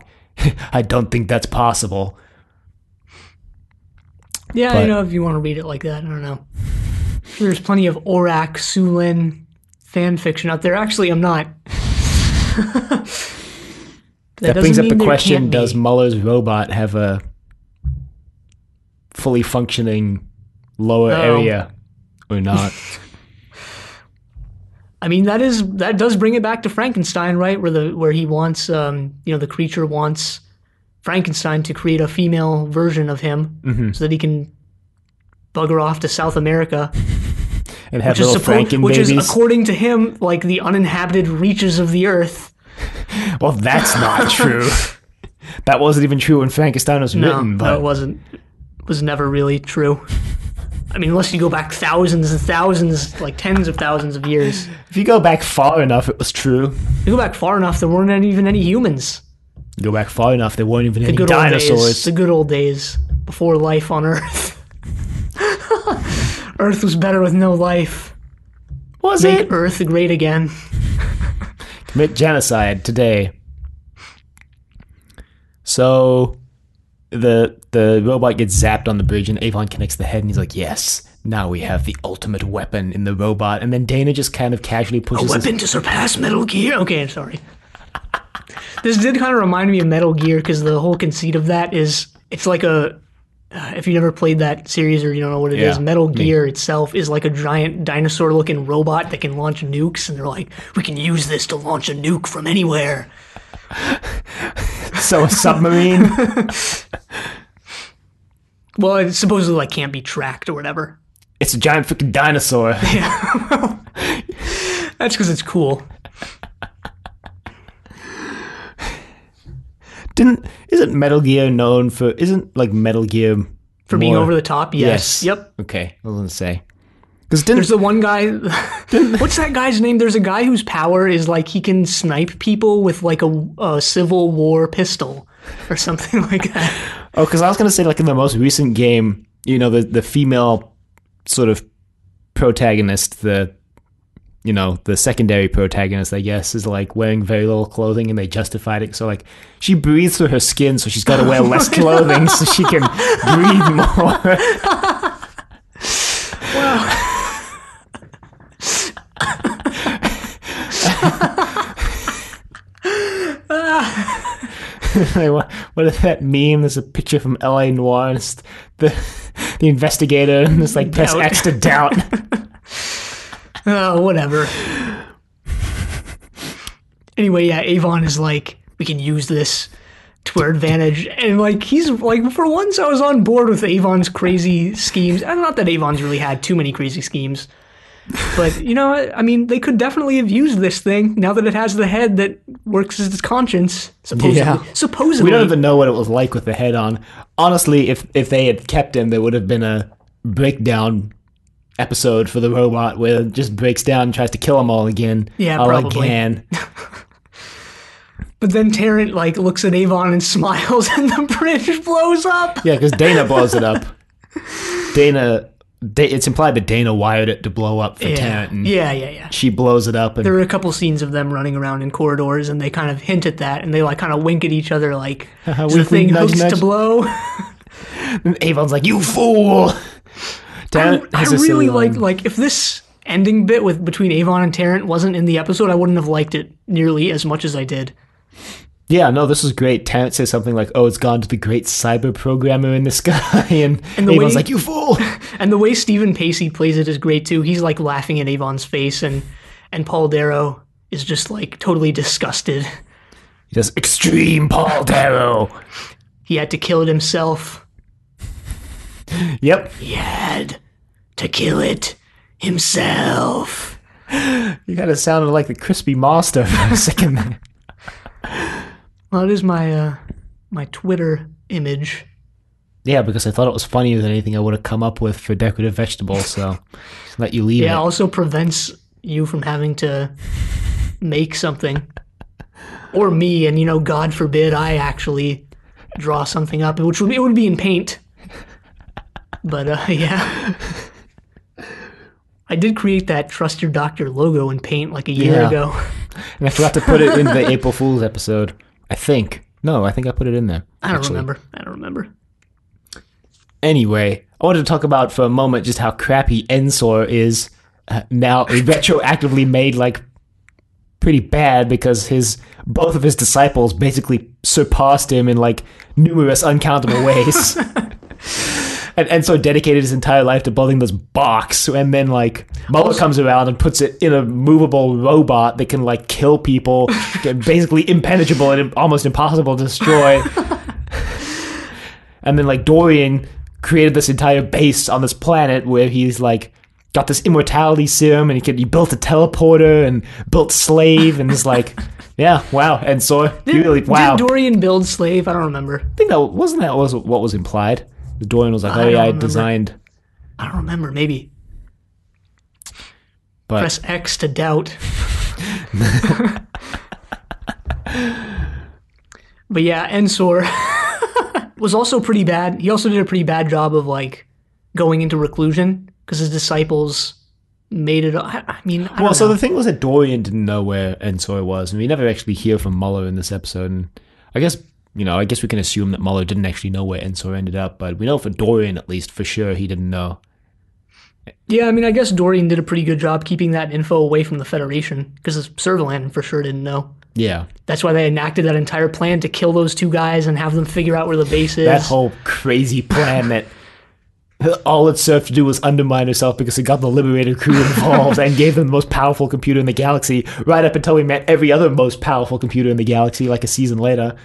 I don't think that's possible. Yeah, if you want to read it like that, I don't know. There's plenty of Aurak, Sulin fan fiction out there. Actually, I'm not. that brings up the question, does Muller's robot have a fully functioning lower area or not? I mean, that does bring it back to Frankenstein, right? Where he wants, the creature wants Frankenstein to create a female version of him so that he can bugger off to South America. And have little Franken which babies. Is, according to him, like the uninhabited reaches of the earth. Well, that's not true. That wasn't even true when Frankenstein was written. No, it wasn't. It was never really true. I mean, unless you go back thousands and thousands, like tens of thousands of years. If you go back far enough, it was true. If you go back far enough, there weren't even any humans. Go back far enough, there weren't even any dinosaurs. The good old days before life on Earth. Earth was better with no life. Make Earth great again. Commit genocide today. So the robot gets zapped on the bridge, and Avon connects the head, and he's like, yes, now we have the ultimate weapon in the robot. And then Dana just kind of casually pushes a weapon to surpass Metal Gear. Okay, I'm sorry. This did kind of remind me of Metal Gear, because the whole conceit of that is, it's like a, if you never played that series or you don't know what it is, Metal Gear itself is like a giant dinosaur-looking robot that can launch nukes, and they're like, we can use this to launch a nuke from anywhere. So a submarine? Well, it supposedly like can't be tracked or whatever. It's a giant freaking dinosaur. Yeah, well, that's because it's cool. Isn't Metal Gear known for? Isn't like Metal Gear for being over the top? Yes. Yep. Okay, I was gonna say. There's the one guy. What's that guy's name? There's a guy whose power is like he can snipe people with like a Civil War pistol or something like that. Oh, because I was gonna say like in the most recent game, you know, the female sort of protagonist, the secondary protagonist, I guess, is like wearing very little clothing, and they justified it. So like she breathes through her skin, so she's got to wear less clothing so she can breathe more. Well. What is that meme? There's a picture from LA Noire, and it's the investigator, and it's like press X to doubt. Oh, whatever. Anyway, yeah, Avon is like, we can use this to our advantage. And like, he's like, for once I was on board with Avon's crazy schemes. And not that Avon's really had too many crazy schemes. But, you know, I mean, they could definitely have used this thing now that it has the head that works as its conscience, supposedly. Yeah. Supposedly. We don't even know what it was like with the head on. Honestly, if they had kept him, there would have been a breakdown episode for the robot where it just breaks down and tries to kill them all again. Yeah, probably. Again. But then Tarrant like looks at Avon and smiles, and the bridge blows up. Yeah, because Dana blows it up. It's implied that Dana wired it to blow up for Tarrant. And yeah. She blows it up. And there are a couple scenes of them running around in corridors, and they kind of hint at that, and they like kind of wink at each other, like, is the thing hooked to blow? And Avon's like, you fool! I really like if this ending bit between Avon and Tarrant wasn't in the episode, I wouldn't have liked it nearly as much as I did. Yeah, no, this was great. Tarrant says something like, oh, it's gone to the great cyber programmer in the sky, and Avon's like, you fool! And the way Stephen Pacey plays it is great, too. He's, like, laughing at Avon's face, and Paul Darrow is just, like, totally disgusted. He does extreme Paul Darrow! He had to kill it himself. Yep. He had to kill it himself. You kind of sounded like the Crispy Master for a second there. Well, it is my Twitter image. Yeah, because I thought it was funnier than anything I would have come up with for decorative vegetables, so let you leave it. Yeah, it also prevents you from having to make something. Or me, and, you know, God forbid I actually draw something up, which would be in Paint. But, yeah. I did create that Trust Your Doctor logo in Paint like a year ago. And I forgot to put it in the April Fool's episode. I think. No, I think I put it in there. I don't remember. Anyway, I wanted to talk about for a moment just how crappy Ensor is now retroactively made like pretty bad because both of his disciples basically surpassed him in like numerous uncountable ways. And so dedicated his entire life to building this box, and then like Mulder comes around and puts it in a movable robot that can like kill people, basically impenetrable and almost impossible to destroy. And then like Dorian created this entire base on this planet where he's like got this immortality serum, and he built a teleporter and built Slave, and it's like, yeah, wow. And so did Dorian build Slave? I don't remember. I think that was what was implied. The Dorian was like, I designed. I don't remember, maybe. But press X to doubt. But yeah, Ensor was also pretty bad. He also did a pretty bad job of like going into reclusion because his disciples made it. I mean, I don't know. So the thing was that Dorian didn't know where Ensor was, and we never actually hear from Mueller in this episode. And I guess I guess we can assume that Mueller didn't actually know where Ensor ended up, but we know for Dorian, at least, for sure, he didn't know. Yeah, I mean, I guess Dorian did a pretty good job keeping that info away from the Federation, because Servalan for sure didn't know. Yeah. That's why they enacted that entire plan to kill those two guys and have them figure out where the base is. That whole crazy plan that all it served to do was undermine herself because it got the Liberator crew involved and gave them the most powerful computer in the galaxy, right up until we met every other most powerful computer in the galaxy like a season later.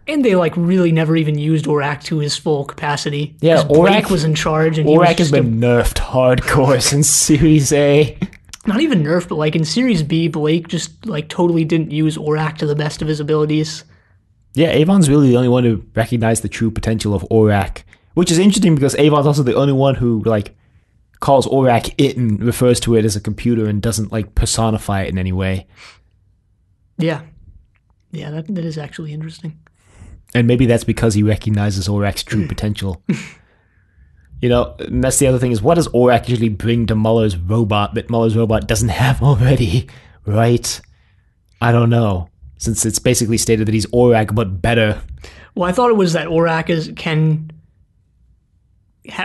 And they really never even used Orak to his full capacity. Yeah, Orak was in charge, and Orak has been nerfed hardcore since Series A. Not even nerfed, but in Series B, Blake just totally didn't use Orak to the best of his abilities. Yeah, Avon's really the only one who recognized the true potential of Orak, which is interesting because Avon's also the only one who calls Orak it and refers to it as a computer and doesn't personify it in any way. Yeah, that is actually interesting. And maybe that's because he recognizes Orak's true potential. And that's the other thing is, what does Orak actually bring to Muller's robot that Muller's robot doesn't have already, right? I don't know, since it's basically stated that he's Orak, but better. Well, I thought it was that Orak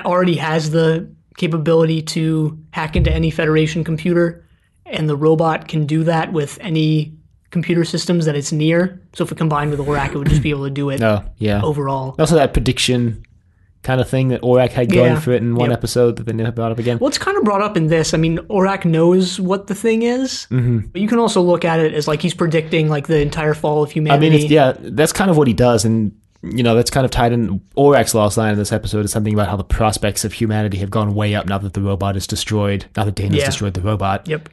already has the capability to hack into any Federation computer, and the robot can do that with any computer systems that it's near. So if it combined with Orak, it would just be able to do it overall. Also that prediction kind of thing that Orak had going for it in one episode that they never brought up again. Well, it's kind of brought up in this. I mean, Orak knows what the thing is, but you can also look at it as he's predicting the entire fall of humanity. I mean, that's kind of what he does, and that's kind of tied in. Orak's last line in this episode is something about how the prospects of humanity have gone way up now that the robot is destroyed, now that Dana's destroyed the robot. Yep.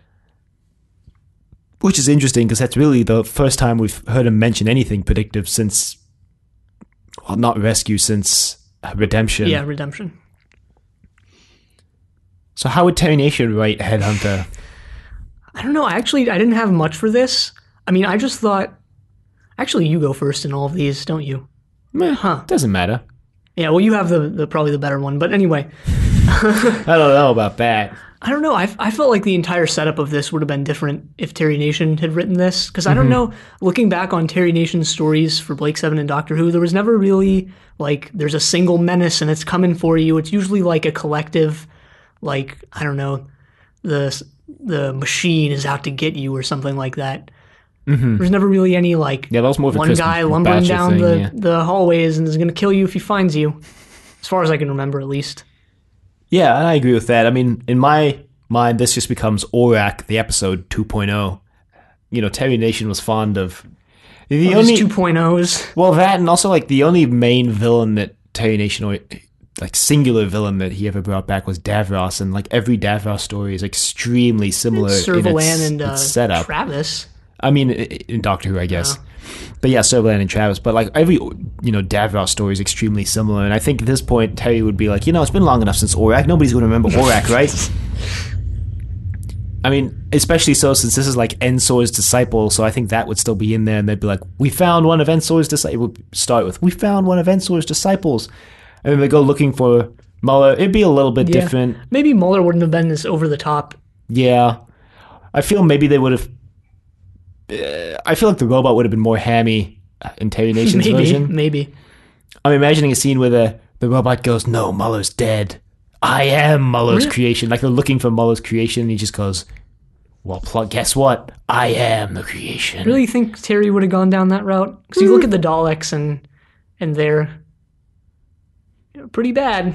Which is interesting because that's really the first time we've heard him mention anything predictive since, not Rescue, since Redemption. Yeah, Redemption. So how would Terry Nation write Headhunter? I don't know. I didn't have much for this. I mean, I just thought... Actually, you go first in all of these, don't you? Doesn't matter. Yeah, well, you have the probably the better one. But anyway. I don't know about that. I don't know. I felt like the entire setup of this would have been different if Terry Nation had written this. Because I don't know, looking back on Terry Nation's stories for Blake 7 and Doctor Who, there was never really, there's a single menace and it's coming for you. It's usually a collective, I don't know, the machine is out to get you or something like that. There's never really any, that was more of one guy lumbering down the hallways and is going to kill you if he finds you. As far as I can remember, at least. Yeah, I agree with that. I mean, in my mind, this just becomes Orak, the episode 2.0. Terry Nation was fond of the only 2.0s. Well, that and also the only main villain that Terry Nation, or singular villain that he ever brought back was Davros, and every Davros story is extremely similar in its setup. Travis. I mean, in Doctor Who, I guess. But yeah, Servalan and Travis. But every, Davros story is extremely similar. And I think at this point, Terry would be it's been long enough since Orak. Nobody's going to remember Orak, right? I mean, especially so since this is Ensor's disciple. So I think that would still be in there. And they'd be we found one of Ensor's disciples. Start with, we found one of Ensor's disciples. And then they go looking for Mueller. It'd be a little bit different. Maybe Mueller wouldn't have been this over the top. Yeah. I feel maybe they would have... I feel the robot would have been more hammy in Terry Nation's version. Maybe. I'm imagining a scene where the robot goes, "No, Muller's dead. I am Muller's creation." They're looking for Muller's creation, and he just goes, "Well, guess what? I am the creation." Really think Terry would have gone down that route? Because you look at the Daleks, and they're pretty bad.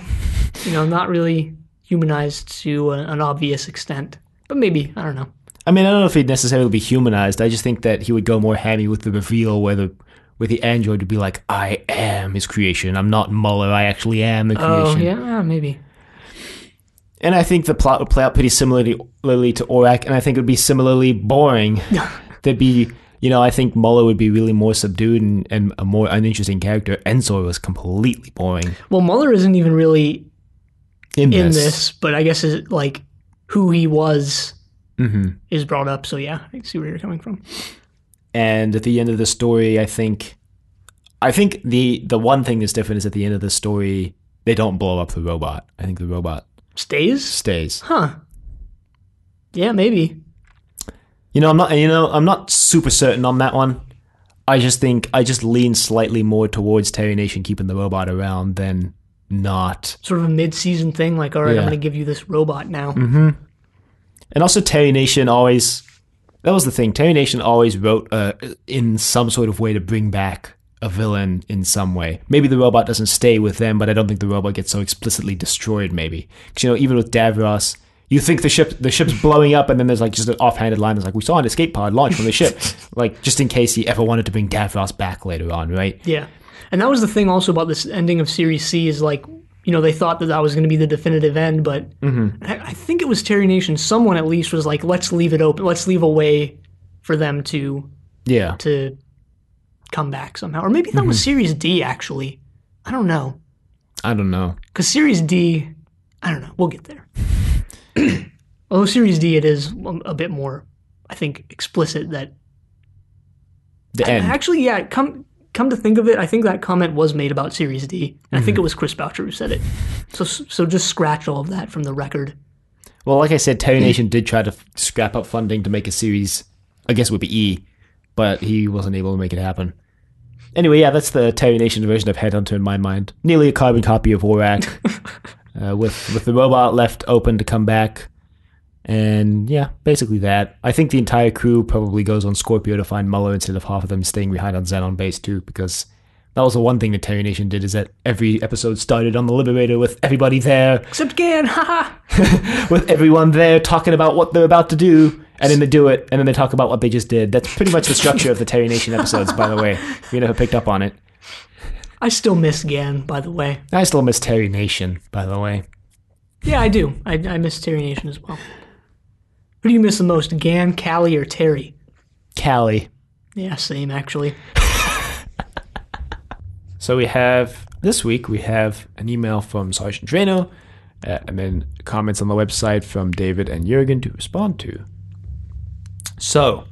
Not really humanized to an obvious extent. But maybe, I don't know. I mean, I don't know if he'd necessarily be humanized. I just think that he would go more hammy with the reveal where the android would be I am his creation. I'm not Mueller. I actually am the creation. Oh, yeah, maybe. And I think the plot would play out pretty similarly to Orak, and I think it would be similarly boring. There'd be, I think Mueller would be really more subdued and a more uninteresting character. Ensor was completely boring. Well, Mueller isn't even really in this, but I guess it's who he was... is brought up, so yeah, I see where you're coming from. And at the end of the story, I think the one thing that's different is at the end of the story, they don't blow up the robot. I think the robot stays. Huh. Yeah, maybe. I'm not super certain on that one. I just lean slightly more towards Terry Nation keeping the robot around than not. Sort of a mid-season thing, like, all right, I'm going to give you this robot now. Mm-hmm. And also Terry Nation always... That was the thing. Terry Nation always wrote in some sort of way to bring back a villain in some way. Maybe the robot doesn't stay with them, but I don't think the robot gets so explicitly destroyed, maybe. Because, even with Davros, you think the ship's blowing up, and then there's like just an offhanded line that's like, we saw an escape pod launch from the ship. Like, just in case he ever wanted to bring Davros back later on, right? Yeah. And that was the thing also about this ending of Series C is like, they thought that was going to be the definitive end, but I think it was Terry Nation. Someone at least was like, let's leave it open. Let's leave a way for them to come back somehow. Or maybe that was Series D, actually. I don't know. Because Series D, I don't know. We'll get there. Although Series D, it is a bit more, I think, explicit that... The end. Actually, yeah, Come to think of it, I think that comment was made about Series D. And I think it was Chris Boucher who said it. So just scratch all of that from the record. Well, like I said, Terry Nation did try to scrap up funding to make a series, I guess it would be E, but he wasn't able to make it happen. Anyway, yeah, that's the Terry Nation version of Headhunter in my mind. Nearly a carbon copy of Aurak, with the robot left open to come back. And yeah, basically that. I think the entire crew probably goes on Scorpio to find Muller instead of half of them staying behind on Xenon base too, because that was the one thing that Terry Nation did, is that every episode started on the Liberator with everybody there. Except Gan, haha! With everyone there talking about what they're about to do, and then they do it, and then they talk about what they just did. That's pretty much the structure of the Terry Nation episodes, by the way, if you never picked up on it. I still miss Gan, by the way. I still miss Terry Nation, by the way. Yeah, I do. I miss Terry Nation as well. Who do you miss the most, Gan, Callie, or Terry? Callie. Yeah, same, actually. So this week we have an email from Sergeant Drano, and then comments on the website from David and Jurgen to respond to. So,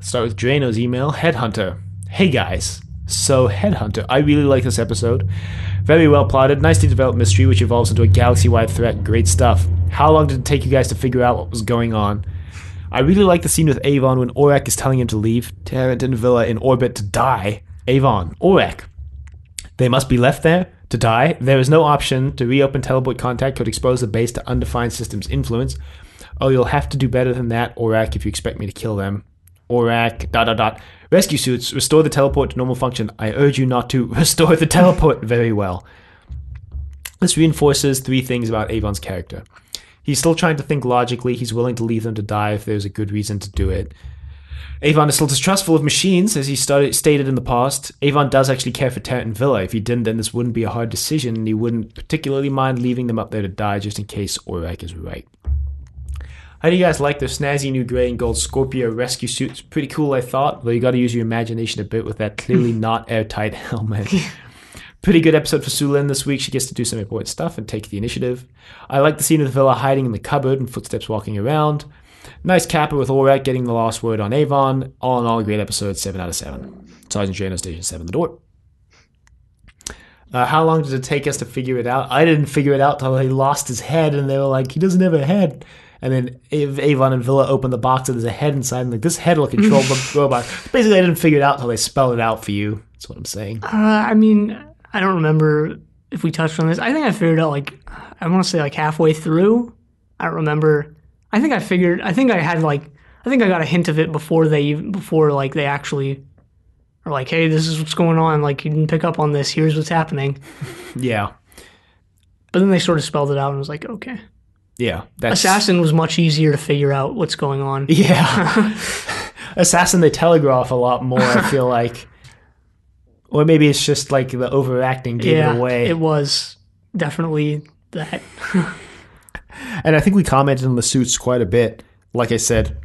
start with Drano's email. Headhunter. Hey guys. So, Headhunter. I really like this episode. Very well plotted, nicely developed mystery which evolves into a galaxy-wide threat. Great stuff. How long did it take you guys to figure out what was going on? I really like the scene with Avon when Aurak is telling him to leave Terrant and Villa in orbit to die. Avon, Aurak. They must be left there to die. There is no option to reopen teleport contact could expose the base to undefined systems influence. Oh, you'll have to do better than that, Aurak, if you expect me to kill them. Aurak, ... Rescue suits, restore the teleport to normal function. I urge you not to restore the teleport. Very well. This reinforces 3 things about Avon's character. He's still trying to think logically. He's willing to leave them to die if there's a good reason to do it. Avon is still distrustful of machines, as he stated in the past. Avon does actually care for Terrant and Villa. If he didn't, then this wouldn't be a hard decision, and he wouldn't particularly mind leaving them up there to die just in case Aurak is right. How do you guys like their snazzy new gray and gold Scorpio rescue suits? Pretty cool, I thought, though you gotta use your imagination a bit with that clearly not airtight helmet. Pretty good episode for Sulin this week. She gets to do some important stuff and take the initiative. I like the scene of Villa hiding in the cupboard and footsteps walking around. Nice capper with Aurak getting the last word on Avon. All in all, a great episode, 7 out of 7. Sergeant Drano, Station 7, the door. How long did it take us to figure it out? I didn't figure it out till he lost his head, and they were like, he doesn't have a head. And then Avon and Villa open the box, and there's a head inside, and like, this head will control the robot. Basically, I didn't figure it out until they spelled it out for you. That's what I'm saying. I mean, I don't remember if we touched on this. I think I figured out, like, I want to say, like, halfway through. I don't remember. I think I got a hint of it before they actually are like, hey, this is what's going on. Like, you didn't pick up on this. Here's what's happening. Yeah. But then they sort of spelled it out and was like, okay. Yeah. Assassin was much easier to figure out what's going on. Yeah. Assassin, they telegraph a lot more, I feel like. Or maybe it's just like the overacting gave it away. It was definitely that. And I think we commented on the suits quite a bit, like I said,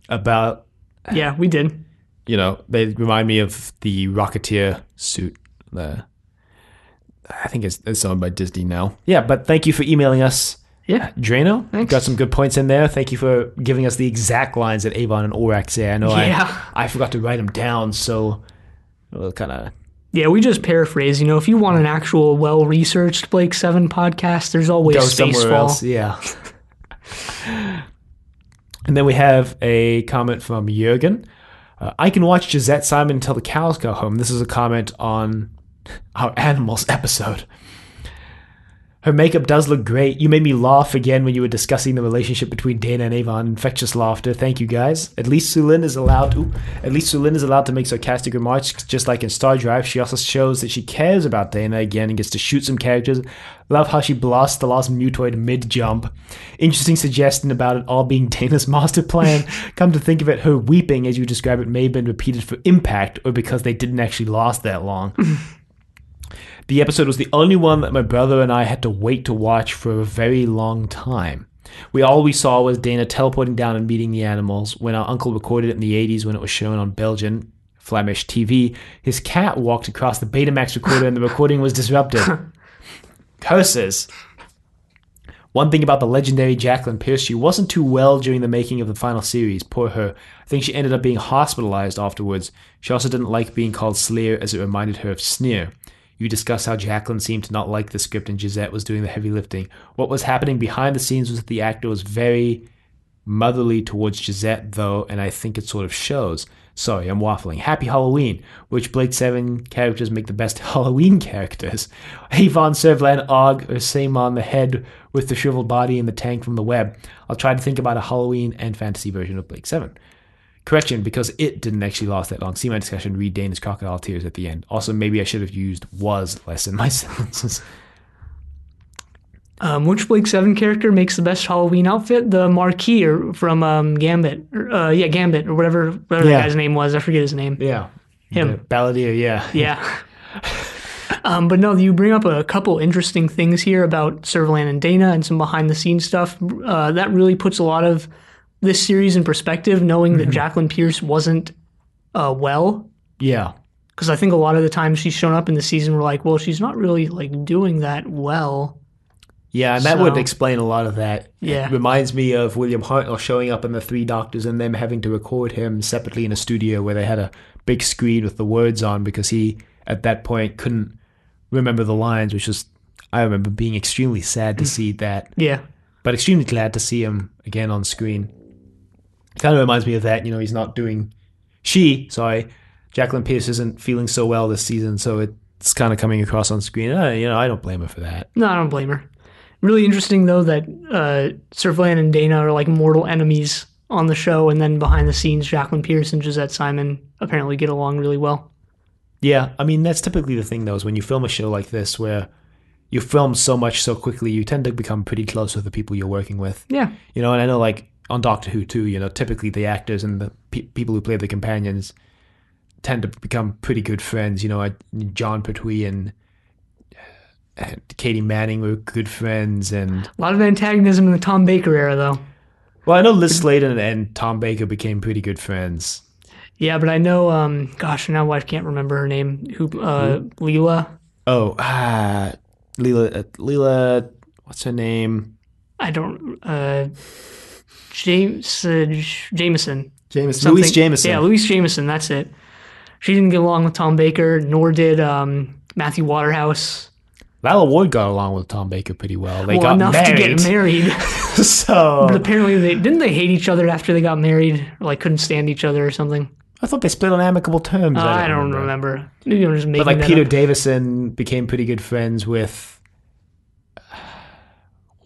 about... Yeah, we did. You know, they remind me of the Rocketeer suit. I think it's owned by Disney now. Yeah, but thank you for emailing us. Yeah. Drano, thanks. Got some good points in there. Thank you for giving us the exact lines that Avon and Aurak say. I know I forgot to write them down, so we'll kind of... Yeah, we just paraphrase. You know, if you want an actual well-researched Blake 7 podcast, there's always Go Spacefall. Somewhere else, yeah. And then we have a comment from Jurgen. I can watch Gisette Simon until the cows go home. This is a comment on our animals episode. Her makeup does look great. You made me laugh again when you were discussing the relationship between Dana and Avon. Infectious laughter. Thank you, guys. At least Sulin is allowed to make sarcastic remarks, just like in Star Drive. She also shows that she cares about Dana again and gets to shoot some characters. Love how she blasts the last mutoid mid-jump. Interesting suggestion about it all being Dana's master plan. Come to think of it, her weeping, as you describe it, may have been repeated for impact or because they didn't actually last that long. The episode was the only one that my brother and I had to wait to watch for a very long time. All we saw was Dana teleporting down and meeting the animals. When our uncle recorded it in the 80s when it was shown on Belgian, Flemish TV, his cat walked across the Betamax recorder and the recording was disrupted. Curses. One thing about the legendary Jacqueline Pierce, she wasn't too well during the making of the final series. Poor her. I think she ended up being hospitalized afterwards. She also didn't like being called Sleer as it reminded her of Sneer. You discussed how Jacqueline seemed to not like the script and Gisette was doing the heavy lifting. What was happening behind the scenes was that the actor was very motherly towards Gisette, though, and I think it sort of shows. Sorry, I'm waffling. Happy Halloween. Which Blake 7 characters make the best Halloween characters? Avon, Servalan, Og, or Saemon the head with the shriveled body and the tank from the web. I'll try to think about a Halloween and fantasy version of Blake 7. Correction, because it didn't actually last that long. See my discussion, read Dana's crocodile tears at the end. Also, maybe I should have used was less in my sentences. Which Blake 7 character makes the best Halloween outfit? The Marquis from Gambit. Gambit, or whatever that guy's name was. I forget his name. Yeah. Him. The Balladeer, yeah. Yeah. But no, you bring up a couple interesting things here about Servalan and Dana and some behind-the-scenes stuff. That really puts a lot of this series in perspective, knowing that Jacqueline Pierce wasn't well. Yeah. Because I think a lot of the times she's shown up in the season, we're like, well, she's not really like doing that well. Yeah, and that would explain a lot of that. Yeah. It reminds me of William Hartnell showing up in The Three Doctors and them having to record him separately in a studio where they had a big screen with the words on because he, at that point, couldn't remember the lines, which was, I remember being extremely sad to see that. Yeah. But extremely glad to see him again on screen. Kind of reminds me of that, he's not doing... Jacqueline Pierce isn't feeling so well this season, so it's kind of coming across on screen. I don't blame her for that. No, I don't blame her. Really interesting, though, that Servalan and Dana are like mortal enemies on the show, and then behind the scenes, Jacqueline Pierce and Gisette Simon apparently get along really well. Yeah, I mean, that's typically the thing, though, is when you film a show like this where you film so much so quickly, you tend to become pretty close with the people you're working with. Yeah. And I know, like, on Doctor Who, too, typically the actors and the people who play the companions tend to become pretty good friends. John Pertwee and Katie Manning were good friends. And a lot of antagonism in the Tom Baker era, though. Well, I know Liz Sladen and Tom Baker became pretty good friends. Yeah, but I know, now I can't remember her name. Leela? Oh, Leela, what's her name? I don't, Jameson. Louise Jameson. Yeah, Louise Jameson, that's it. She didn't get along with Tom Baker, nor did Matthew Waterhouse. Lalla Ward got along with Tom Baker pretty well. They got enough married. to get married. But apparently they hate each other after they got married, or like couldn't stand each other or something. I thought they split on amicable terms. I don't remember. Maybe I'm just making But like that Peter up. Davison became pretty good friends with...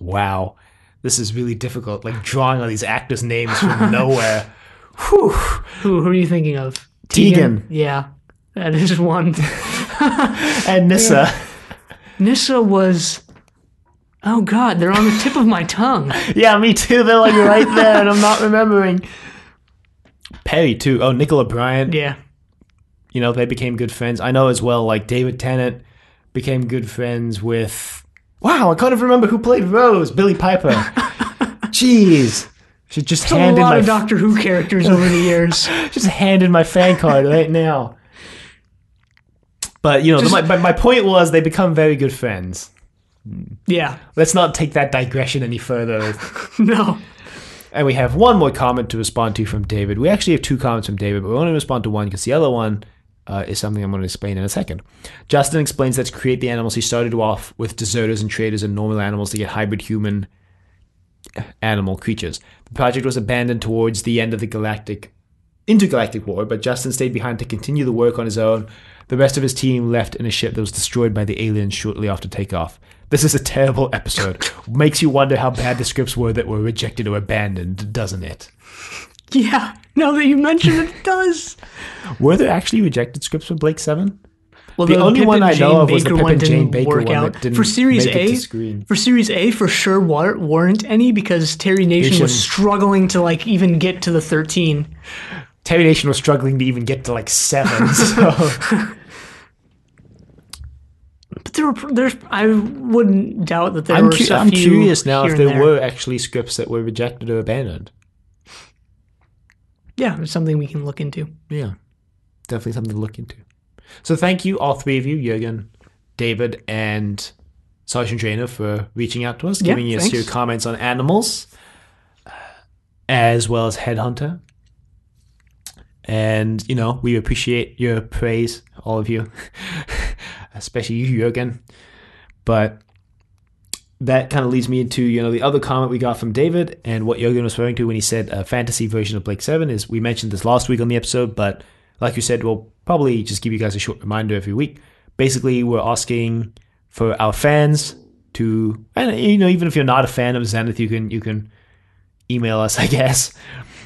Wow. This is really difficult. Like drawing all these actors' names from nowhere. Whew. Who are you thinking of? Tegan. Yeah, that is one. And Nyssa. Nyssa was... Oh, God, they're on the tip of my tongue. Yeah, me too. They're like right there, and I'm not remembering. Perry, too. Oh, Nicola Bryant. Yeah. They became good friends. I know as well, like David Tennant became good friends with... Wow, I can't even remember who played Rose. Billy Piper. Jeez. She just handed a lot of Doctor Who characters over the years. Just handed my fan card right now. But, my point was they become very good friends. Yeah. Let's not take that digression any further. No. And we have one more comment to respond to from David. We actually have two comments from David, but we only respond to one because the other one is something I'm going to explain in a second. Justin explains that to create the animals, he started off with deserters and traders and normal animals to get hybrid human animal creatures. The project was abandoned towards the end of the galactic intergalactic war, but Justin stayed behind to continue the work on his own. The rest of his team left in a ship that was destroyed by the aliens shortly after takeoff. This is a terrible episode. Makes you wonder how bad the scripts were that were rejected or abandoned, doesn't it? Yeah, now that you mention it, it does. Were there actually rejected scripts for Blake 7? Well, the only Pip one and I know Jane of was the Baker Pip one and Jane didn't Baker work one out. that didn't For Series make it A, to screen. for Series A, for sure weren't any because Terry Nation was struggling to like even get to the 13. Terry Nation was struggling to even get to like 7. So. But there's I wouldn't doubt that there were a few. I'm curious now if there there were actually scripts that were rejected or abandoned. Yeah, it's something we can look into. Yeah, definitely something to look into. So thank you, all three of you, Jürgen, David, and Sergeant Drainer, for reaching out to us, giving us your comments on Animals, as well as Headhunter. And, you know, we appreciate your praise, all of you, especially you, Jürgen. But that kind of leads me into, you know, the other comment we got from David and what Jürgen was referring to when he said a fantasy version of Blake 7 is, we mentioned this last week on the episode, but like you said, we'll probably just give you guys a short reminder every week. Basically, we're asking for our fans to, and you know, even if you're not a fan of Zenith, you can email us, I guess.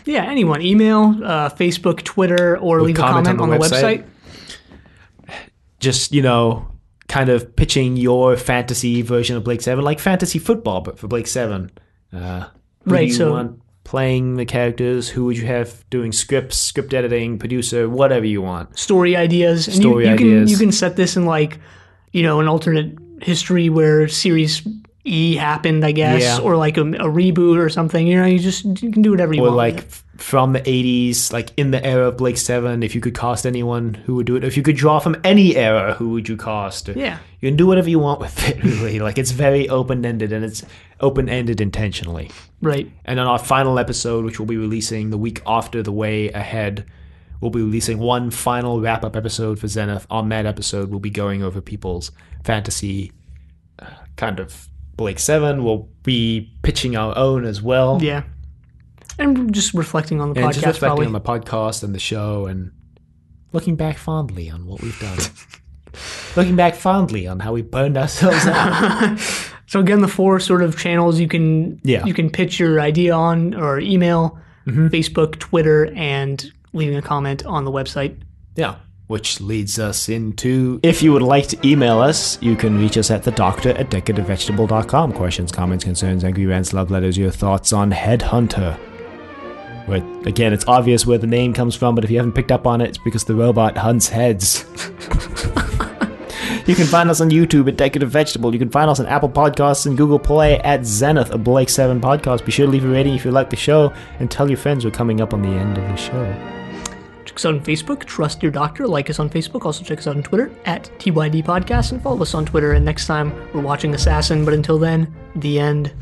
Yeah, anyone. Email, Facebook, Twitter, or leave a comment on the website. Just, you know, kind of pitching your fantasy version of Blake 7, like fantasy football, but for Blake 7. Who do you want playing the characters? Who would you have doing scripts, script editing, producer, whatever you want? Story ideas. And you can set this in like, you know, an alternate history where Series E happened, I guess, or like a reboot or something. You know, you can do whatever you want. Or like from the 80s, like in the era of Blake 7, if you could cast anyone, who would do it? If you could draw from any era, who would you cast? Yeah. You can do whatever you want with it, really. Like, it's very open-ended, and it's open-ended intentionally. Right. And on our final episode, which we'll be releasing the week after The Way Ahead, we'll be releasing one final wrap-up episode for Zenith. On that episode, we'll be going over people's fantasy kind of Blake 7. We'll be pitching our own as well. Yeah. And just reflecting on the podcast. And just reflecting on the podcast and the show and looking back fondly on what we've done. Looking back fondly on how we burned ourselves out. So again, the 4 sort of channels you can pitch your idea on, or email, Facebook, Twitter, and leaving a comment on the website. Yeah. Which leads us into, if you would like to email us, you can reach us at thedoctor@decadentvegetable.com. Questions, comments, concerns, angry rants, love letters, your thoughts on Headhunter. Where, again, it's obvious where the name comes from, but if you haven't picked up on it, it's because the robot hunts heads. You can find us on YouTube at Decorative Vegetable. You can find us on Apple Podcasts and Google Play at Zenith, a Blake 7 podcast. Be sure to leave a rating if you like the show, and tell your friends we're coming up on the end of the show. Check us out on Facebook, Trust Your Doctor. Like us on Facebook. Also check us out on Twitter at TYD Podcast, and follow us on Twitter. And next time, we're watching Assassin. But until then, the end.